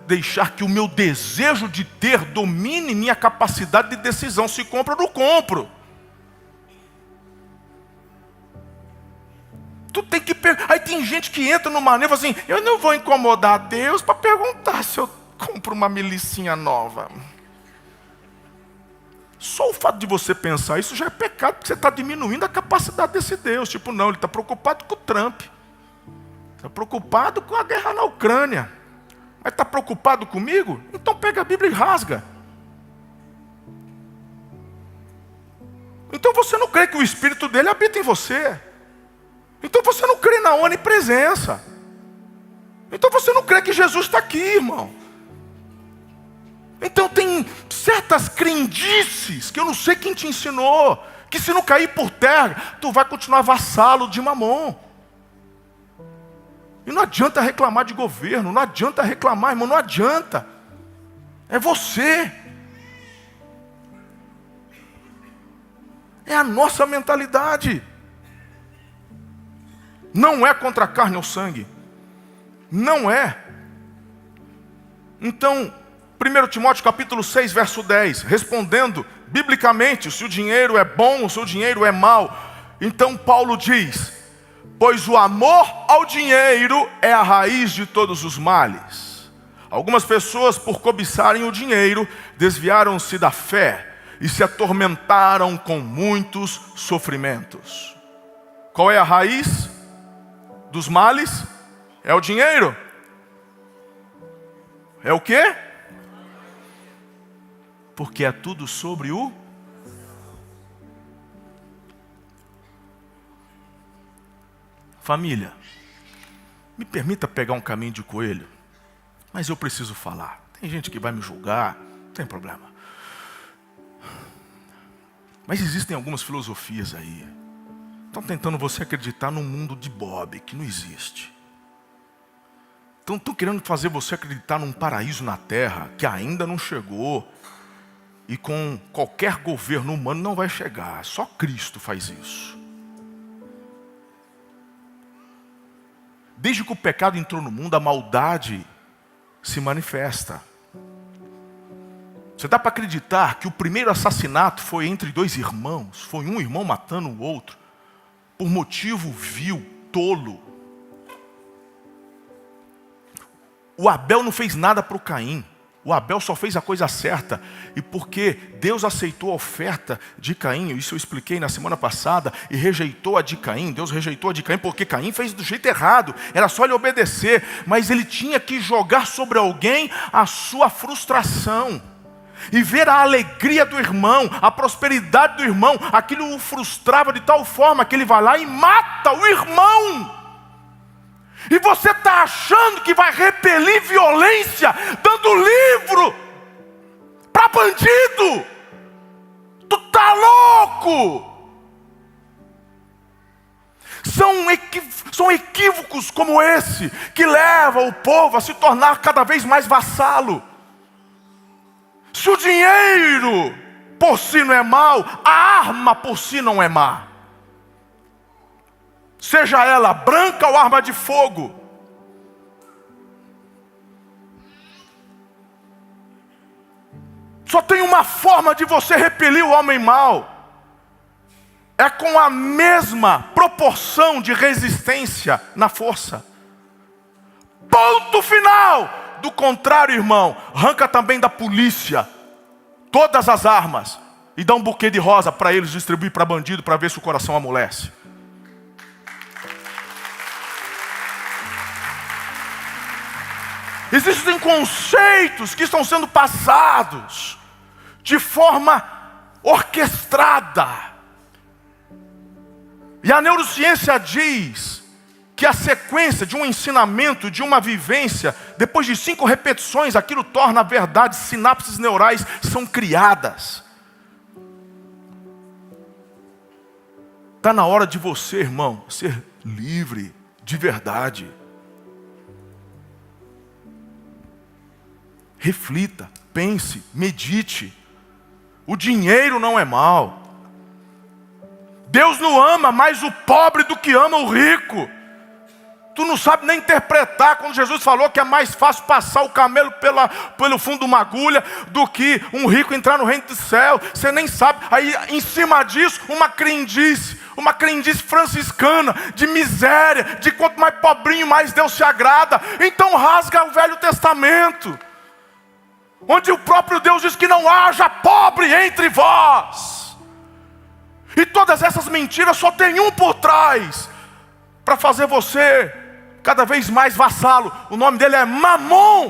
deixar que o meu desejo de ter domine minha capacidade de decisão. Se compro ou não compro. Tu tem que Aí tem gente que entra no maneiro e fala assim, eu não vou incomodar Deus para perguntar se eu compro uma milicinha nova. Só o fato de você pensar isso já é pecado, porque você está diminuindo a capacidade desse Deus. Tipo, não, ele está preocupado com o Trump. Está preocupado com a guerra na Ucrânia. Mas está preocupado comigo? Então pega a Bíblia e rasga. Então você não crê que o Espírito dele habita em você. Então você não crê na onipresença. Então você não crê que Jesus está aqui, irmão. Então tem certas crendices que eu não sei quem te ensinou, que se não cair por terra, tu vai continuar vassalo de Mamon. E não adianta reclamar de governo, não adianta reclamar, irmão, não adianta. É você. É a nossa mentalidade. Não é contra a carne ou sangue. Não é. Então, 1 Timóteo capítulo 6, verso 10, respondendo biblicamente se o dinheiro é bom ou se o dinheiro é mau. Então Paulo diz, pois o amor ao dinheiro é a raiz de todos os males. Algumas pessoas, por cobiçarem o dinheiro, desviaram-se da fé e se atormentaram com muitos sofrimentos. Qual é a raiz dos males? É o dinheiro. É o quê? Porque é tudo sobre o... Família, me permita pegar um caminho de coelho, mas eu preciso falar. Tem gente que vai me julgar, não tem problema. Mas existem algumas filosofias aí. Estão tentando você acreditar num mundo de Bob, que não existe. Estão querendo fazer você acreditar num paraíso na terra, que ainda não chegou. E com qualquer governo humano não vai chegar. Só Cristo faz isso. Desde que o pecado entrou no mundo, a maldade se manifesta. Você dá para acreditar que o primeiro assassinato foi entre dois irmãos? Foi um irmão matando o outro, por motivo vil, tolo. O Abel não fez nada para o Caim. O Abel só fez a coisa certa. E porque Deus aceitou a oferta de Caim, isso eu expliquei na semana passada, e rejeitou a de Caim. Deus rejeitou a de Caim porque Caim fez do jeito errado. Era só ele obedecer. Mas ele tinha que jogar sobre alguém a sua frustração. E ver a alegria do irmão, a prosperidade do irmão. Aquilo o frustrava de tal forma que ele vai lá e mata o irmão. E você está achando que vai repelir violência dando livro para bandido? Tu tá louco? São equívocos como esse que levam o povo a se tornar cada vez mais vassalo. Se o dinheiro por si não é mau, a arma por si não é má. Seja ela branca ou arma de fogo. Só tem uma forma de você repelir o homem mau. É com a mesma proporção de resistência na força. Ponto final. Do contrário, irmão, arranca também da polícia todas as armas e dá um buquê de rosa para eles distribuir para bandido, para ver se o coração amolece. Existem conceitos que estão sendo passados de forma orquestrada. E a neurociência diz que a sequência de um ensinamento, de uma vivência, depois de 5 repetições, aquilo torna a verdade, sinapses neurais são criadas. Está na hora de você, irmão, ser livre de verdade. Reflita, pense, medite. O dinheiro não é mau. Deus não ama mais o pobre do que ama o rico. Tu não sabe nem interpretar quando Jesus falou que é mais fácil passar o camelo pelo fundo de uma agulha do que um rico entrar no reino do céu. Você nem sabe. Aí em cima disso, uma crendice franciscana, de miséria, de quanto mais pobrinho, mais Deus se agrada. Então rasga o Velho Testamento, onde o próprio Deus diz que não haja pobre entre vós. E todas essas mentiras só tem um por trás, para fazer você cada vez mais vassalo. O nome dele é Mamon.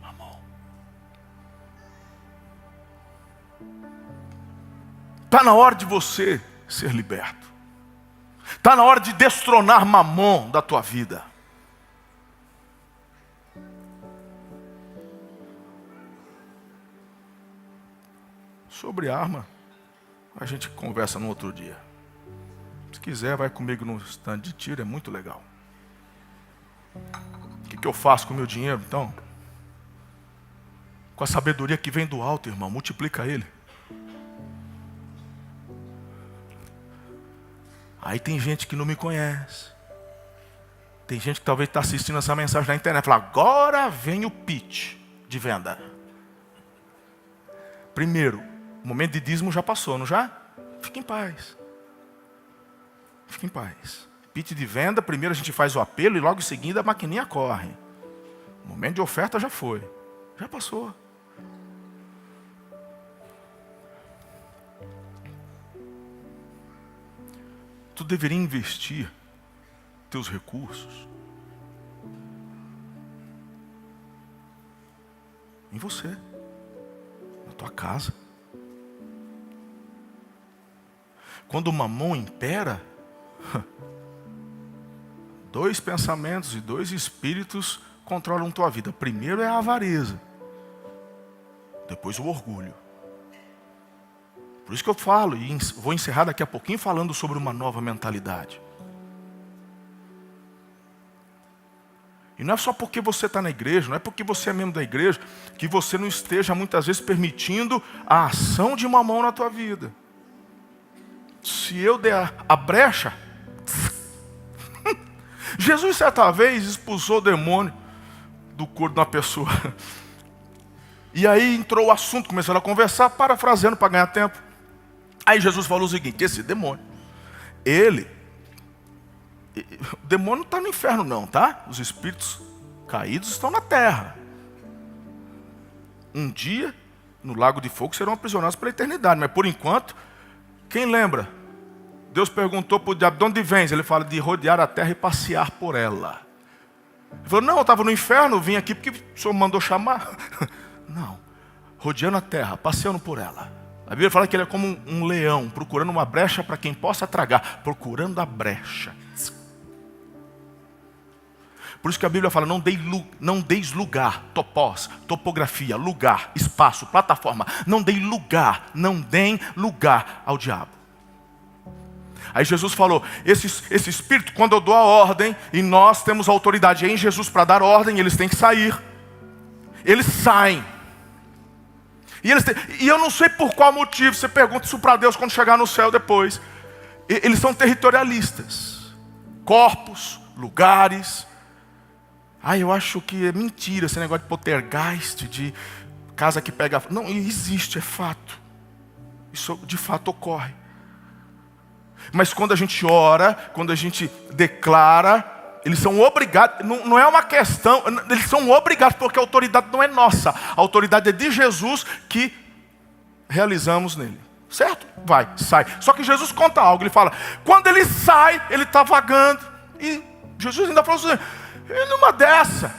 Mamon. Está na hora de você ser liberto. Está na hora de destronar Mamon da tua vida. Sobre arma, a gente conversa no outro dia. Se quiser, vai comigo no stand de tiro, é muito legal. O que eu faço com o meu dinheiro, então? Com a sabedoria que vem do alto, irmão, multiplica ele. Aí tem gente que não me conhece. Tem gente que talvez está assistindo essa mensagem na internet. Fala, agora vem o pitch de venda. Primeiro, o momento de dízimo já passou, não já? Fique em paz. Fique em paz. Pitch de venda, primeiro a gente faz o apelo e logo em seguida a maquininha corre. O momento de oferta já foi. Já passou. Tu deveria investir teus recursos em você, na tua casa. Quando o mamão impera, 2 pensamentos e 2 espíritos controlam tua vida. Primeiro é a avareza, depois o orgulho. Por isso que eu falo, e vou encerrar daqui a pouquinho falando sobre uma nova mentalidade. E não é só porque você está na igreja, não é porque você é membro da igreja, que você não esteja muitas vezes permitindo a ação de mamão na tua vida. Se eu der a brecha, Jesus certa vez expulsou o demônio do corpo de uma pessoa. E aí entrou o assunto, começaram a conversar, parafraseando para ganhar tempo. Aí Jesus falou o seguinte: esse demônio, o demônio não está no inferno não, tá? Os espíritos caídos estão na terra. Um dia, no lago de fogo, serão aprisionados pela eternidade. Mas por enquanto, quem lembra? Deus perguntou para o diabo: de onde vens? Ele fala: de rodear a terra e passear por ela. Ele falou: não, eu estava no inferno, vim aqui porque o Senhor mandou chamar. Não, rodeando a terra, passeando por ela. A Bíblia fala que ele é como um leão, procurando uma brecha para quem possa tragar, procurando a brecha. Por isso que a Bíblia fala: não deis lugar, topós, topografia, lugar, espaço, plataforma. Não deem lugar ao diabo. Aí Jesus falou: esse espírito, quando eu dou a ordem, e nós temos autoridade em Jesus para dar ordem, eles têm que sair. Eles saem. E eu não sei por qual motivo, você pergunta isso para Deus quando chegar no céu depois. Eles são territorialistas. Corpos, lugares. Eu acho que é mentira esse negócio de poltergeist, de casa que pega... Não, existe, é fato. Isso de fato ocorre. Mas quando a gente ora, quando a gente declara, eles são obrigados, não é uma questão, eles são obrigados, porque a autoridade não é nossa. A autoridade é de Jesus que realizamos nele. Certo? Vai, sai. Só que Jesus conta algo, ele fala, quando ele sai, ele está vagando. E Jesus ainda falou assim, e numa dessa,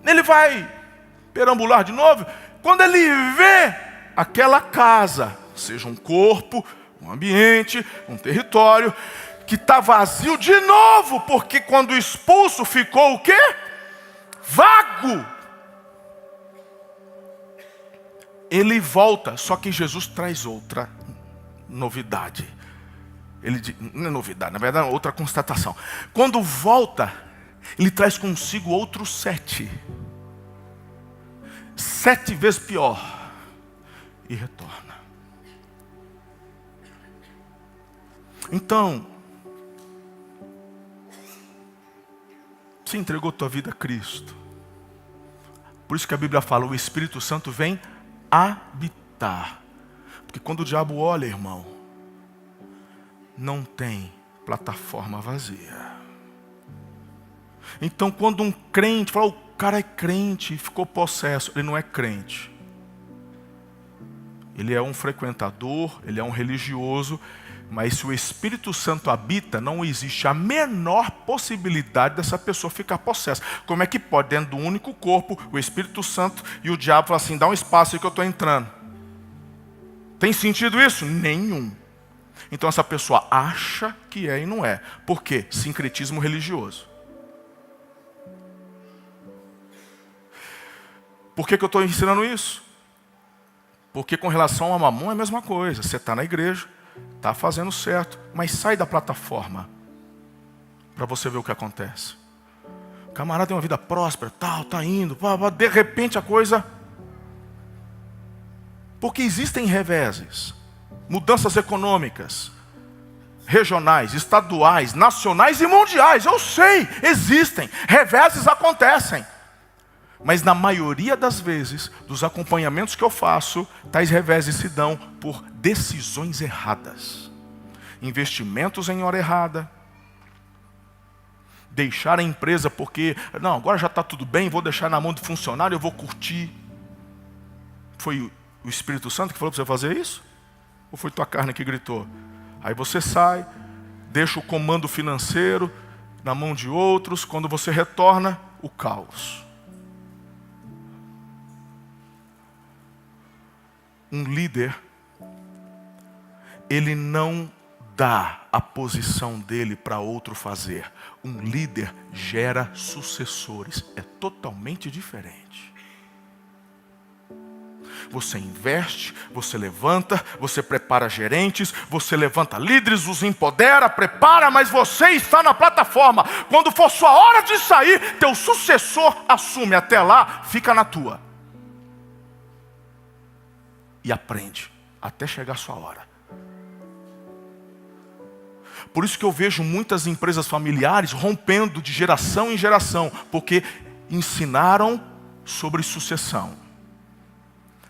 ele vai perambular de novo. Quando ele vê aquela casa, seja um corpo, um ambiente, um território, que está vazio de novo, porque quando expulso ficou o quê? Vago. Ele volta, só que Jesus traz outra novidade. Não é novidade, na verdade é outra constatação. Quando volta, ele traz consigo outros 7. 7 vezes pior. E retorna. Então, você entregou tua vida a Cristo. Por isso que a Bíblia fala, o Espírito Santo vem habitar. Porque quando o diabo olha, irmão, não tem plataforma vazia. Então quando um crente fala, o cara é crente e ficou possesso, ele não é crente. Ele é um frequentador, ele é um religioso, mas se o Espírito Santo habita, não existe a menor possibilidade dessa pessoa ficar possessa. Como é que pode, dentro do único corpo, o Espírito Santo e o diabo falam assim, dá um espaço aí que eu estou entrando. Tem sentido isso? Nenhum. Então essa pessoa acha que é e não é. Por quê? Sincretismo religioso. Por que eu estou ensinando isso? Porque com relação ao mamão é a mesma coisa. Você está na igreja, está fazendo certo, mas sai da plataforma para você ver o que acontece. O camarada tem uma vida próspera, está indo, de repente a coisa... Porque existem reveses, mudanças econômicas, regionais, estaduais, nacionais e mundiais. Eu sei, existem, reveses acontecem. Mas na maioria das vezes, dos acompanhamentos que eu faço, tais reveses se dão por decisões erradas. Investimentos em hora errada. Deixar a empresa porque, não, agora já está tudo bem, vou deixar na mão do funcionário, eu vou curtir. Foi o Espírito Santo que falou para você fazer isso? Ou foi tua carne que gritou? Aí você sai, deixa o comando financeiro na mão de outros, quando você retorna, o caos. Um líder, ele não dá a posição dele para outro fazer. Um líder gera sucessores. É totalmente diferente. Você investe, você levanta, você prepara gerentes, você levanta líderes, os empodera, prepara, mas você está na plataforma. Quando for sua hora de sair, teu sucessor assume. Até lá, fica na tua. E aprende, até chegar a sua hora. Por isso que eu vejo muitas empresas familiares rompendo de geração em geração, porque ensinaram sobre sucessão.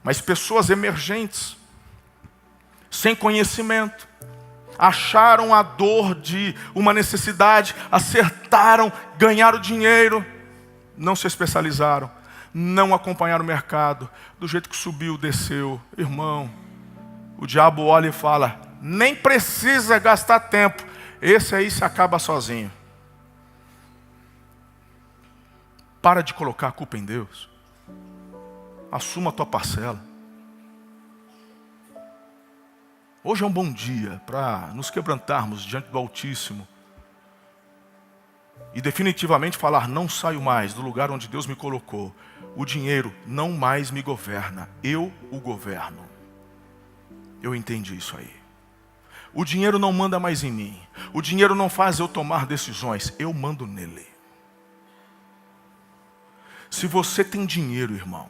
Mas pessoas emergentes, sem conhecimento, acharam a dor de uma necessidade, acertaram, ganharam dinheiro, não se especializaram, não acompanharam o mercado, do jeito que subiu, desceu. Irmão, o diabo olha e fala, nem precisa gastar tempo, esse aí se acaba sozinho. Para de colocar a culpa em Deus. Assuma a tua parcela. Hoje é um bom dia para nos quebrantarmos diante do Altíssimo e definitivamente falar, não saio mais do lugar onde Deus me colocou. O dinheiro não mais me governa, eu o governo. Eu entendi isso aí. O dinheiro não manda mais em mim. O dinheiro não faz eu tomar decisões, eu mando nele. Se você tem dinheiro, irmão,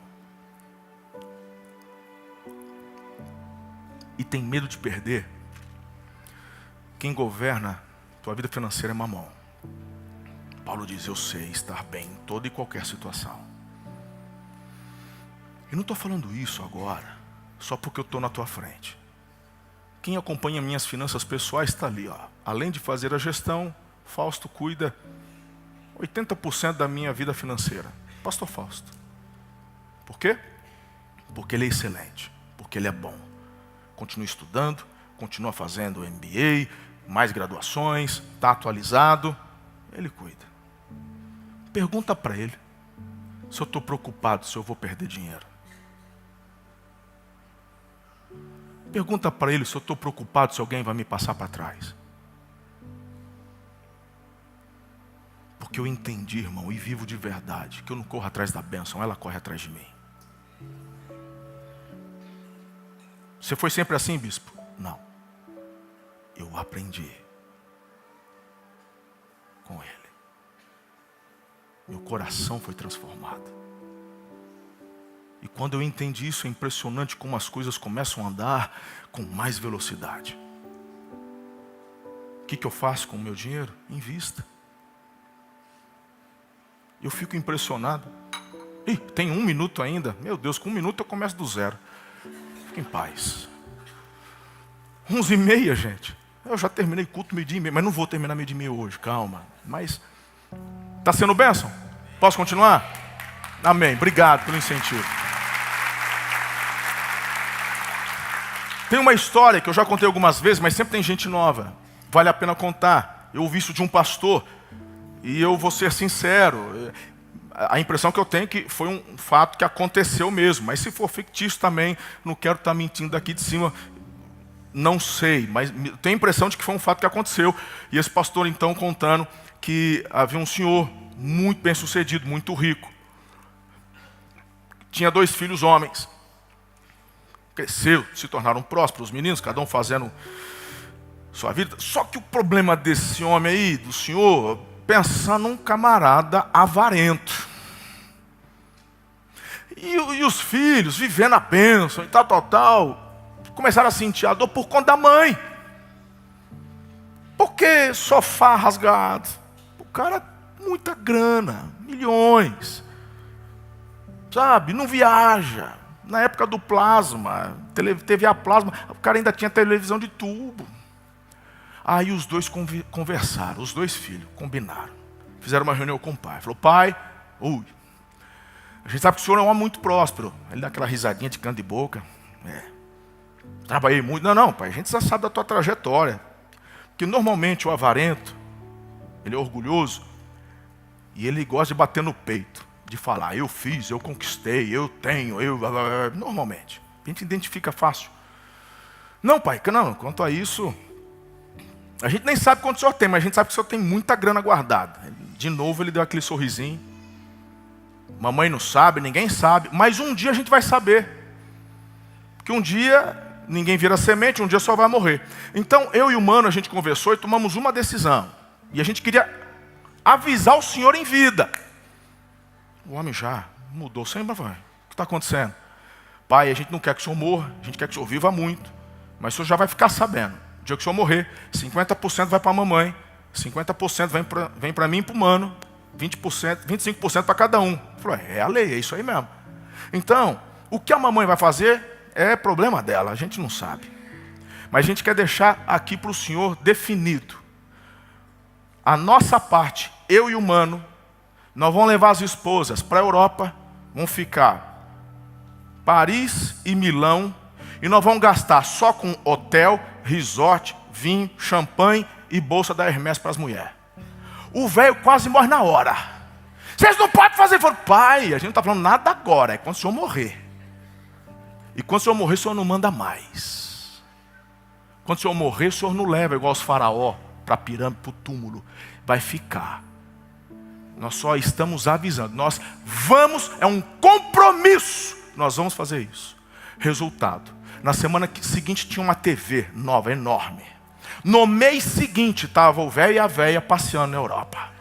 e tem medo de perder, quem governa tua vida financeira é Mamon. Paulo diz, eu sei estar bem em toda e qualquer situação. Eu não estou falando isso agora, só porque eu estou na tua frente. Quem acompanha minhas finanças pessoais está ali, ó. Além de fazer a gestão, Fausto cuida 80% da minha vida financeira. Pastor Fausto. Por quê? Porque ele é excelente, porque ele é bom. Continua estudando, continua fazendo MBA, mais graduações, está atualizado. Ele cuida. Pergunta para ele se eu estou preocupado se eu vou perder dinheiro. Pergunta para ele se eu estou preocupado se alguém vai me passar para trás. Porque eu entendi, irmão, e vivo de verdade, que eu não corro atrás da bênção, ela corre atrás de mim. Você foi sempre assim, bispo? Não. Eu aprendi com ele. Meu coração foi transformado. E quando eu entendi isso, é impressionante como as coisas começam a andar com mais velocidade. O que eu faço com o meu dinheiro? Invista. Eu fico impressionado. Ih, tem 1 minuto ainda? Meu Deus, com 1 minuto eu começo do zero. Fique em paz. 11h30, gente. Eu já terminei culto 12h30, mas não vou terminar 12h30 hoje, calma. Mas, está sendo bênção? Posso continuar? Amém, obrigado pelo incentivo. Tem uma história que eu já contei algumas vezes, mas sempre tem gente nova. Vale a pena contar. Eu ouvi isso de um pastor, e eu vou ser sincero. A impressão que eu tenho é que foi um fato que aconteceu mesmo. Mas se for fictício também, não quero estar mentindo daqui de cima. Não sei, mas tenho a impressão de que foi um fato que aconteceu. E esse pastor então contando que havia um senhor muito bem sucedido, muito rico. Tinha 2 filhos homens. Cresceu, se tornaram prósperos, os meninos, cada um fazendo sua vida. Só que o problema desse homem aí, do senhor, pensar num camarada avarento. E os filhos vivendo a bênção e tal, começaram a sentir a dor por conta da mãe. Porque sofá rasgado. O cara, muita grana, milhões. Sabe, não viaja. Na época do plasma, TV a plasma, o cara ainda tinha televisão de tubo. Aí os dois conversaram, os 2 filhos, combinaram. Fizeram uma reunião com o pai. Falou, pai, a gente sabe que o senhor é um homem muito próspero. Ele dá aquela risadinha de canto de boca. Trabalhei muito. Não, pai, a gente já sabe da tua trajetória. Porque normalmente o avarento, ele é orgulhoso, e ele gosta de bater no peito. De falar, eu fiz, eu conquistei, eu tenho, normalmente. A gente identifica fácil. Não, pai, não, quanto a isso, a gente nem sabe quanto o senhor tem, mas a gente sabe que o senhor tem muita grana guardada. De novo ele deu aquele sorrisinho. Mamãe não sabe, ninguém sabe, mas um dia a gente vai saber. Porque um dia ninguém vira semente, um dia só vai morrer. Então eu e o mano, a gente conversou e tomamos uma decisão. E a gente queria avisar o senhor em vida. O homem já mudou sempre, vai. O que está acontecendo? Pai, a gente não quer que o senhor morra, a gente quer que o senhor viva muito. Mas o senhor já vai ficar sabendo. O dia que o senhor morrer, 50% vai para a mamãe, 50% vem para mim e para o mano. 20%, 25% para cada um. Ele falou, é a lei, é isso aí mesmo. Então, o que a mamãe vai fazer é problema dela, a gente não sabe. Mas a gente quer deixar aqui para o Senhor definido. A nossa parte, eu e o Mano, nós vamos levar as esposas para a Europa, vão ficar Paris e Milão, e nós vamos gastar só com hotel, resort, vinho, champanhe e bolsa da Hermès para as mulheres. O velho quase morre na hora. Vocês não podem fazer. Ele falou, pai, a gente não está falando nada agora, é quando o senhor morrer. E quando o senhor morrer, o senhor não manda mais. Quando o senhor morrer, o senhor não leva igual os faraó para a pirâmide, para o túmulo. Vai ficar. Nós só estamos avisando. Nós vamos, é um compromisso. Nós vamos fazer isso. Resultado. Na semana seguinte tinha uma TV nova, enorme. No mês seguinte estava o velho e a velha passeando na Europa.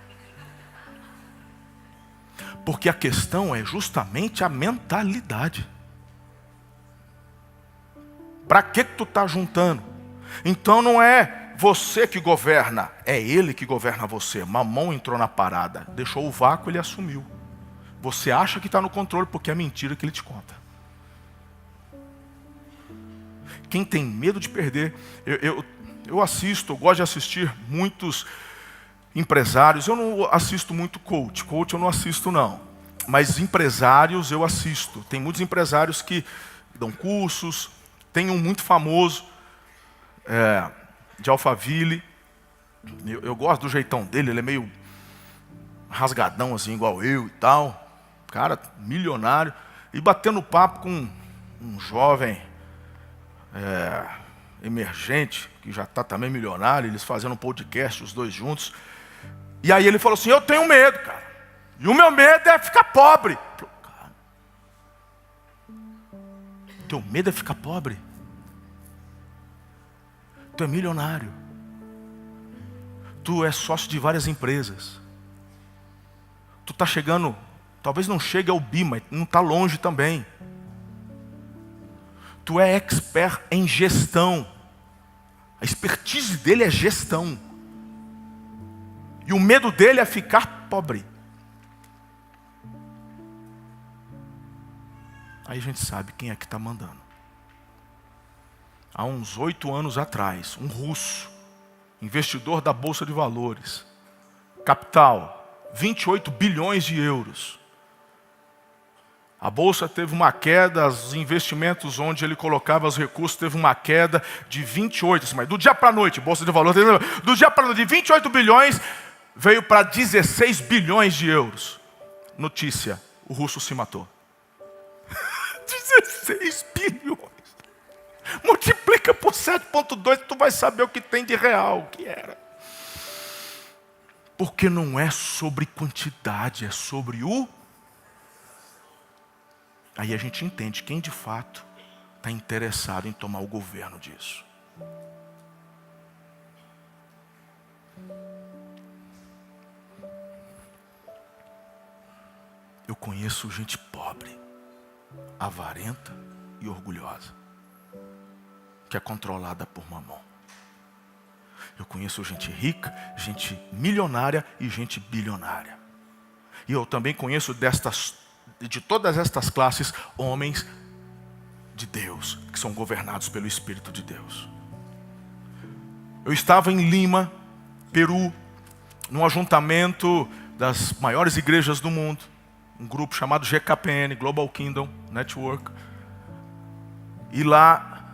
Porque a questão é justamente a mentalidade. Para que tu está juntando? Então não é você que governa, é ele que governa você. Mamão entrou na parada, deixou o vácuo, ele assumiu. Você acha que está no controle porque é mentira que ele te conta. Quem tem medo de perder, eu assisto, eu gosto de assistir muitos empresários. Eu não assisto muito coach eu não assisto não. Mas empresários eu assisto. Tem muitos empresários que dão cursos. Tem um muito famoso, de Alphaville. Eu gosto do jeitão dele, ele é meio rasgadão assim, igual eu e tal. Cara, milionário. E batendo papo com um jovem emergente, que já está também milionário, eles fazendo um podcast, os dois juntos. E aí ele falou assim, eu tenho medo, cara. E o meu medo é ficar pobre. Eu falei, cara, teu medo é ficar pobre? Tu é milionário. Tu é sócio de várias empresas. Tu está chegando, talvez não chegue ao bi, mas não está longe também. Tu é expert em gestão. A expertise dele é gestão. E o medo dele é ficar pobre. Aí a gente sabe quem é que está mandando. Há uns 8 anos atrás, um russo, investidor da Bolsa de Valores, capital, 28 bilhões de euros. A Bolsa teve uma queda, os investimentos onde ele colocava os recursos teve uma queda de 28, mas do dia para a noite, Bolsa de Valores, do dia para a noite, de 28 bilhões, veio para 16 bilhões de euros. Notícia, o russo se matou. 16 bilhões. Multiplica por 7,2, tu vai saber o que tem de real, o que era. Porque não é sobre quantidade, é sobre o... Aí a gente entende quem de fato está interessado em tomar o governo disso. Eu conheço gente pobre, avarenta e orgulhosa, que é controlada por mamão. Eu conheço gente rica, gente milionária e gente bilionária. E eu também conheço de todas estas classes, homens de Deus, que são governados pelo Espírito de Deus. Eu estava em Lima, Peru, num ajuntamento das maiores igrejas do mundo, um grupo chamado GKPN, Global Kingdom Network. E lá,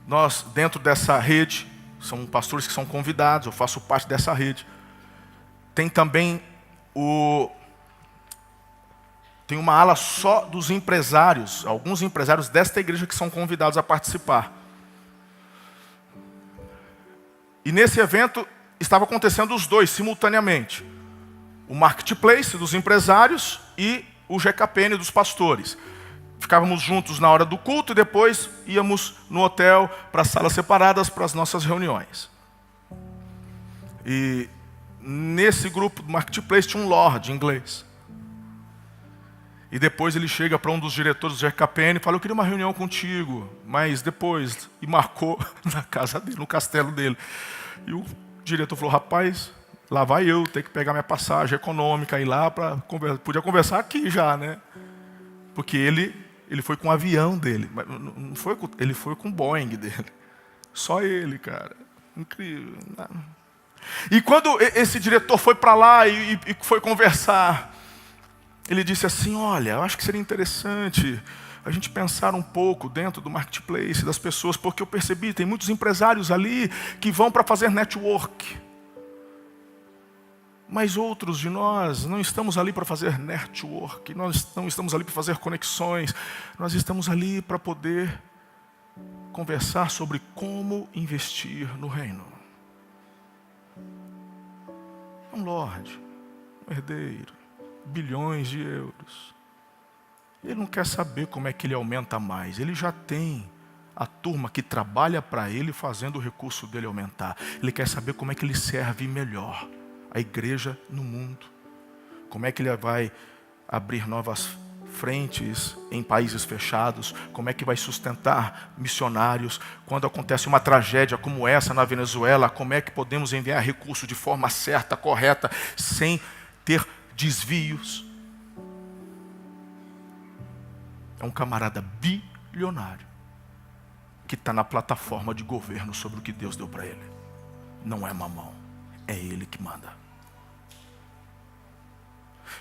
nós, dentro dessa rede, são pastores que são convidados, eu faço parte dessa rede. Tem também tem uma ala só dos empresários, alguns empresários desta igreja que são convidados a participar. E nesse evento estava acontecendo os dois simultaneamente. O marketplace dos empresários e o GKPN dos pastores. Ficávamos juntos na hora do culto e depois íamos no hotel para salas separadas para as nossas reuniões. E nesse grupo do marketplace tinha um lord inglês. E depois ele chega para um dos diretores do GKPN e fala, eu queria uma reunião contigo, mas depois, e marcou na casa dele, no castelo dele. E o diretor falou, rapaz, Lá vai eu ter que pegar minha passagem econômica, ir lá para conversar. Podia conversar aqui já, né? Porque ele foi com o avião dele. Não foi ele foi com o Boeing dele. Só ele, cara. Incrível. E quando esse diretor foi para lá e foi conversar, ele disse assim, olha, eu acho que seria interessante a gente pensar um pouco dentro do marketplace das pessoas, porque eu percebi, tem muitos empresários ali que vão para fazer network. Mas outros de nós não estamos ali para fazer network, nós não estamos ali para fazer conexões, nós estamos ali para poder conversar sobre como investir no reino. Um lorde, um herdeiro, bilhões de euros. Ele não quer saber como é que ele aumenta mais. Ele já tem a turma que trabalha para ele fazendo o recurso dele aumentar. Ele quer saber como é que ele serve melhor a igreja no mundo. Como é que ele vai abrir novas frentes em países fechados. Como é que vai sustentar missionários. Quando acontece uma tragédia como essa na Venezuela, como é que podemos enviar recursos de forma certa, correta, sem ter desvios. É um camarada bilionário que está na plataforma de governo sobre o que Deus deu para ele. Não é mamão, é ele que manda.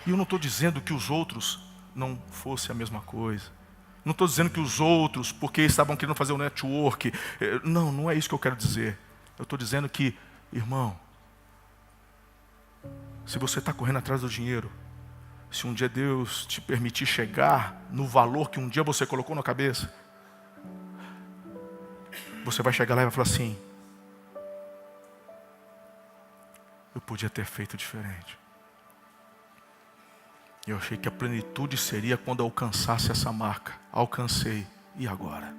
E eu não estou dizendo que os outros não fossem a mesma coisa. Não estou dizendo que os outros, porque estavam querendo fazer um network. Não, não é isso que eu quero dizer. Eu estou dizendo que, irmão, se você está correndo atrás do dinheiro, se um dia Deus te permitir chegar no valor que um dia você colocou na cabeça, você vai chegar lá e vai falar assim, eu podia ter feito diferente. Eu achei que a plenitude seria quando eu alcançasse essa marca. Alcancei. E agora?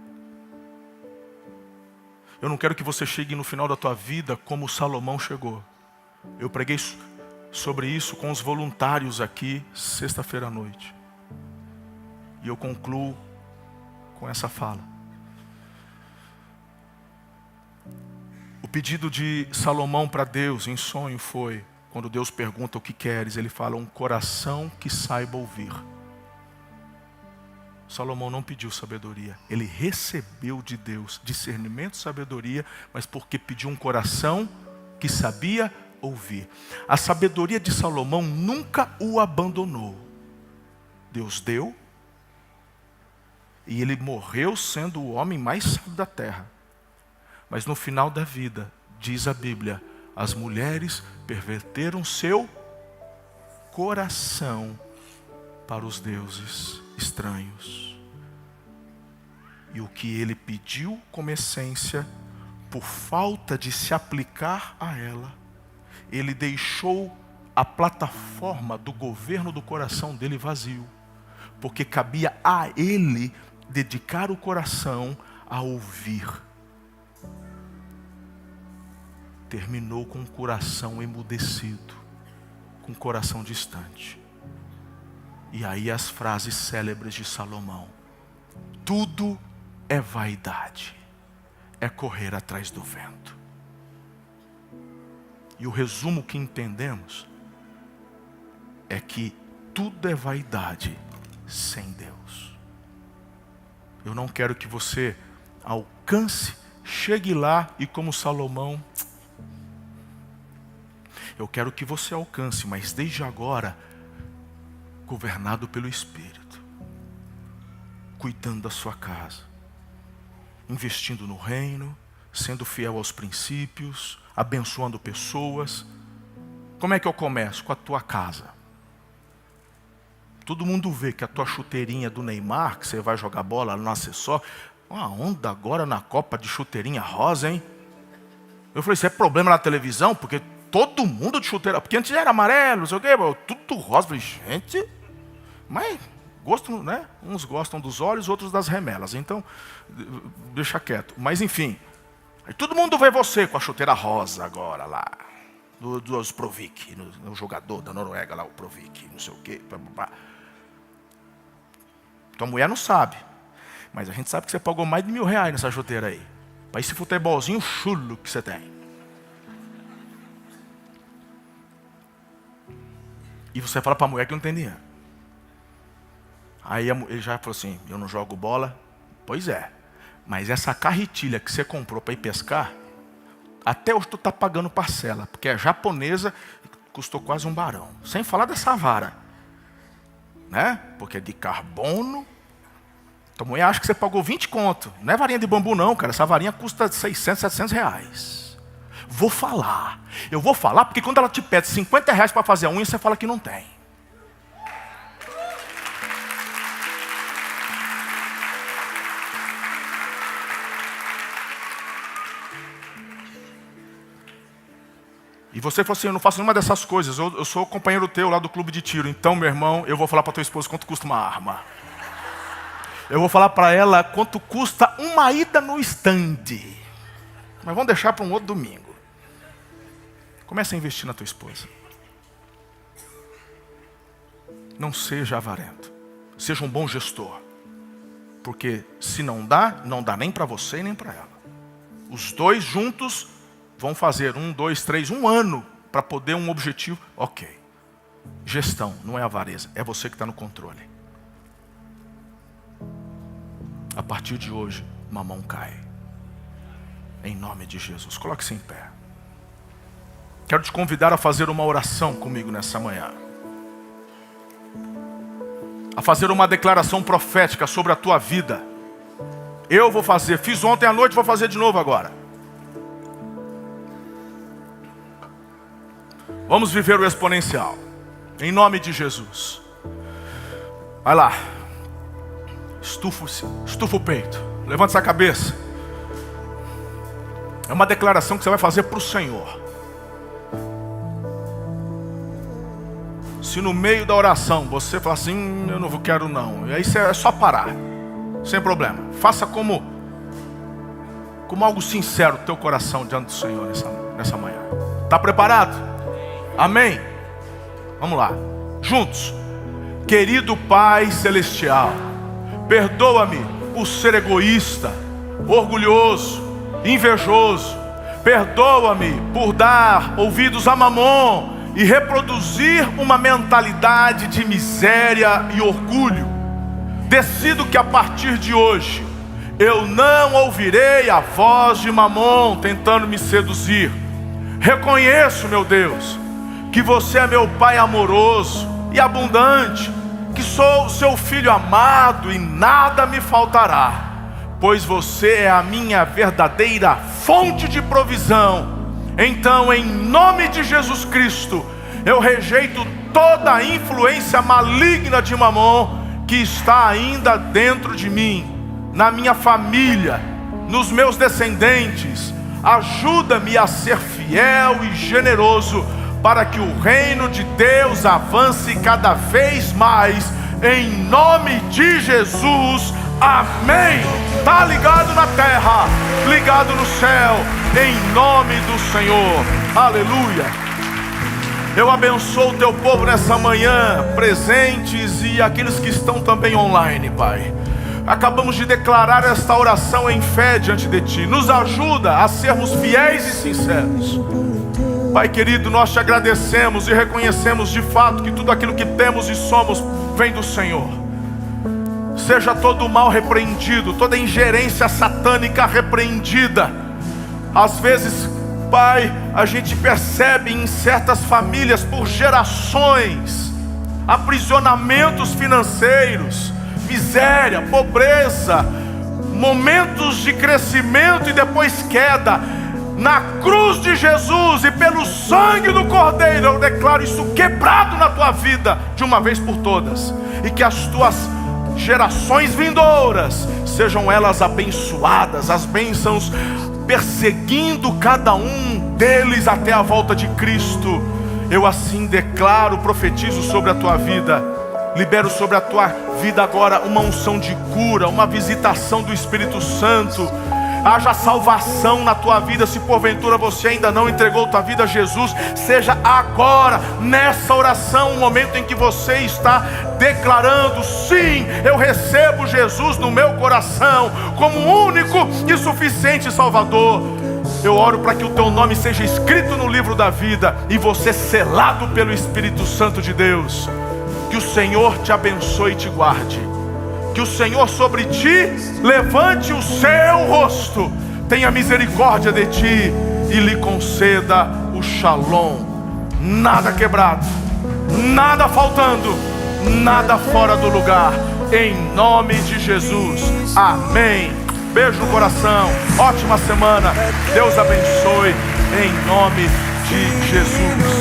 Eu não quero que você chegue no final da tua vida como Salomão chegou. Eu preguei sobre isso com os voluntários aqui sexta-feira à noite. E eu concluo com essa fala. O pedido de Salomão para Deus em sonho foi, quando Deus pergunta o que queres, ele fala, um coração que saiba ouvir. Salomão não pediu sabedoria, ele recebeu de Deus discernimento e sabedoria, mas porque pediu um coração que sabia ouvir. A sabedoria de Salomão nunca o abandonou. Deus deu, e ele morreu sendo o homem mais sábio da terra. Mas no final da vida, diz a Bíblia, as mulheres perverteram seu coração para os deuses estranhos. E o que ele pediu como essência, por falta de se aplicar a ela, ele deixou a plataforma do governo do coração dele vazio. Porque cabia a ele dedicar o coração a ouvir. Terminou com o coração emudecido, com o coração distante. E aí as frases célebres de Salomão. Tudo é vaidade, é correr atrás do vento. E o resumo que entendemos é que tudo é vaidade sem Deus. Eu não quero que você alcance, chegue lá e como Salomão, eu quero que você alcance, mas desde agora, governado pelo Espírito, cuidando da sua casa, investindo no reino, sendo fiel aos princípios, abençoando pessoas. Como é que eu começo? Com a tua casa. Todo mundo vê que a tua chuteirinha do Neymar, que você vai jogar bola no acessório, uma onda agora na Copa de chuteirinha rosa, hein? Eu falei, isso é problema na televisão? Porque todo mundo de chuteira, porque antes era amarelo, não sei o quê, tudo rosa. Eu falei, gente, mas gosto, né? Uns gostam dos olhos, outros das remelas. Então, deixa quieto. Mas enfim, aí todo mundo vê você com a chuteira rosa agora lá, dos Provic, no jogador da Noruega lá, o Provic, não sei o quê. Blá, blá, blá. Tua mulher não sabe, mas a gente sabe que você pagou mais de R$1.000 nessa chuteira aí. Para esse futebolzinho chulo que você tem. E você fala para a mulher que não tem dinheiro. Aí ele já falou assim, eu não jogo bola. Pois é, mas essa carretilha que você comprou para ir pescar, até hoje tu está pagando parcela, porque é japonesa, custou quase 1 barão. Sem falar dessa vara, né? Porque é de carbono. Tua mulher acha que você pagou 20 conto. Não é varinha de bambu não, cara. Essa varinha custa 600, 700 reais. Eu vou falar, porque quando ela te pede 50 reais para fazer a unha, você fala que não tem. E você falou assim, eu não faço nenhuma dessas coisas, eu sou o companheiro teu lá do clube de tiro. Então, meu irmão, eu vou falar para tua esposa quanto custa uma arma. Eu vou falar para ela quanto custa uma ida no stand. Mas vamos deixar para um outro domingo. Comece a investir na tua esposa. Não seja avarento. Seja um bom gestor. Porque se não dá nem para você e nem para ela. Os dois juntos vão fazer 1, 2, 3, 1 ano para poder um objetivo. Ok. Gestão, não é avareza. É você que está no controle. A partir de hoje, mamão cai. Em nome de Jesus. Coloque-se em pé. Quero te convidar a fazer uma oração comigo nessa manhã. A fazer uma declaração profética sobre a tua vida. Eu vou fazer. Fiz ontem à noite, vou fazer de novo agora. Vamos viver o exponencial. Em nome de Jesus. Vai lá. Estufa o peito. Levanta essa cabeça. É uma declaração que você vai fazer para o Senhor. Se no meio da oração você falar assim, eu não quero não. E aí é só parar. Sem problema. Faça como algo sincero do teu coração diante do Senhor nessa manhã. Está preparado? Amém? Vamos lá. Juntos. Querido Pai Celestial, perdoa-me por ser egoísta, orgulhoso, invejoso. Perdoa-me por dar ouvidos a mamon e reproduzir uma mentalidade de miséria e orgulho. Decido que a partir de hoje eu não ouvirei a voz de mamon tentando me seduzir. Reconheço, meu Deus, que você é meu Pai amoroso e abundante, que sou seu filho amado e nada me faltará, pois você é a minha verdadeira fonte de provisão. Então, em nome de Jesus Cristo, eu rejeito toda a influência maligna de mamon que está ainda dentro de mim, na minha família, nos meus descendentes. Ajuda-me a ser fiel e generoso para que o reino de Deus avance cada vez mais, em nome de Jesus, amém. Está ligado na terra, ligado no céu, em nome do Senhor, aleluia. Eu abençoo o teu povo nessa manhã, presentes e aqueles que estão também online, Pai. Acabamos de declarar esta oração em fé diante de Ti. Nos ajuda a sermos fiéis e sinceros. Pai querido, nós te agradecemos e reconhecemos de fato que tudo aquilo que temos e somos vem do Senhor. Seja todo o mal repreendido, toda ingerência satânica repreendida. Às vezes, Pai, a gente percebe em certas famílias por gerações aprisionamentos financeiros, miséria, pobreza, momentos de crescimento e depois queda. Na cruz de Jesus e pelo sangue do Cordeiro, eu declaro isso quebrado na tua vida de uma vez por todas, e que as tuas gerações vindouras sejam elas abençoadas, as bênçãos perseguindo cada um deles até a volta de Cristo. Eu assim declaro, profetizo sobre a tua vida, libero sobre a tua vida agora uma unção de cura, uma visitação do Espírito Santo. Haja salvação na tua vida. Se porventura você ainda não entregou tua vida a Jesus, seja agora, nessa oração, o momento em que você está declarando: sim, eu recebo Jesus no meu coração como único e suficiente Salvador. Eu oro para que o teu nome seja escrito no livro da vida e você selado pelo Espírito Santo de Deus. Que o Senhor te abençoe e te guarde. Que o Senhor sobre ti levante o seu rosto, tenha misericórdia de ti e lhe conceda o shalom. Nada quebrado, nada faltando, nada fora do lugar. Em nome de Jesus. Amém. Beijo no coração. Ótima semana. Deus abençoe. Em nome de Jesus.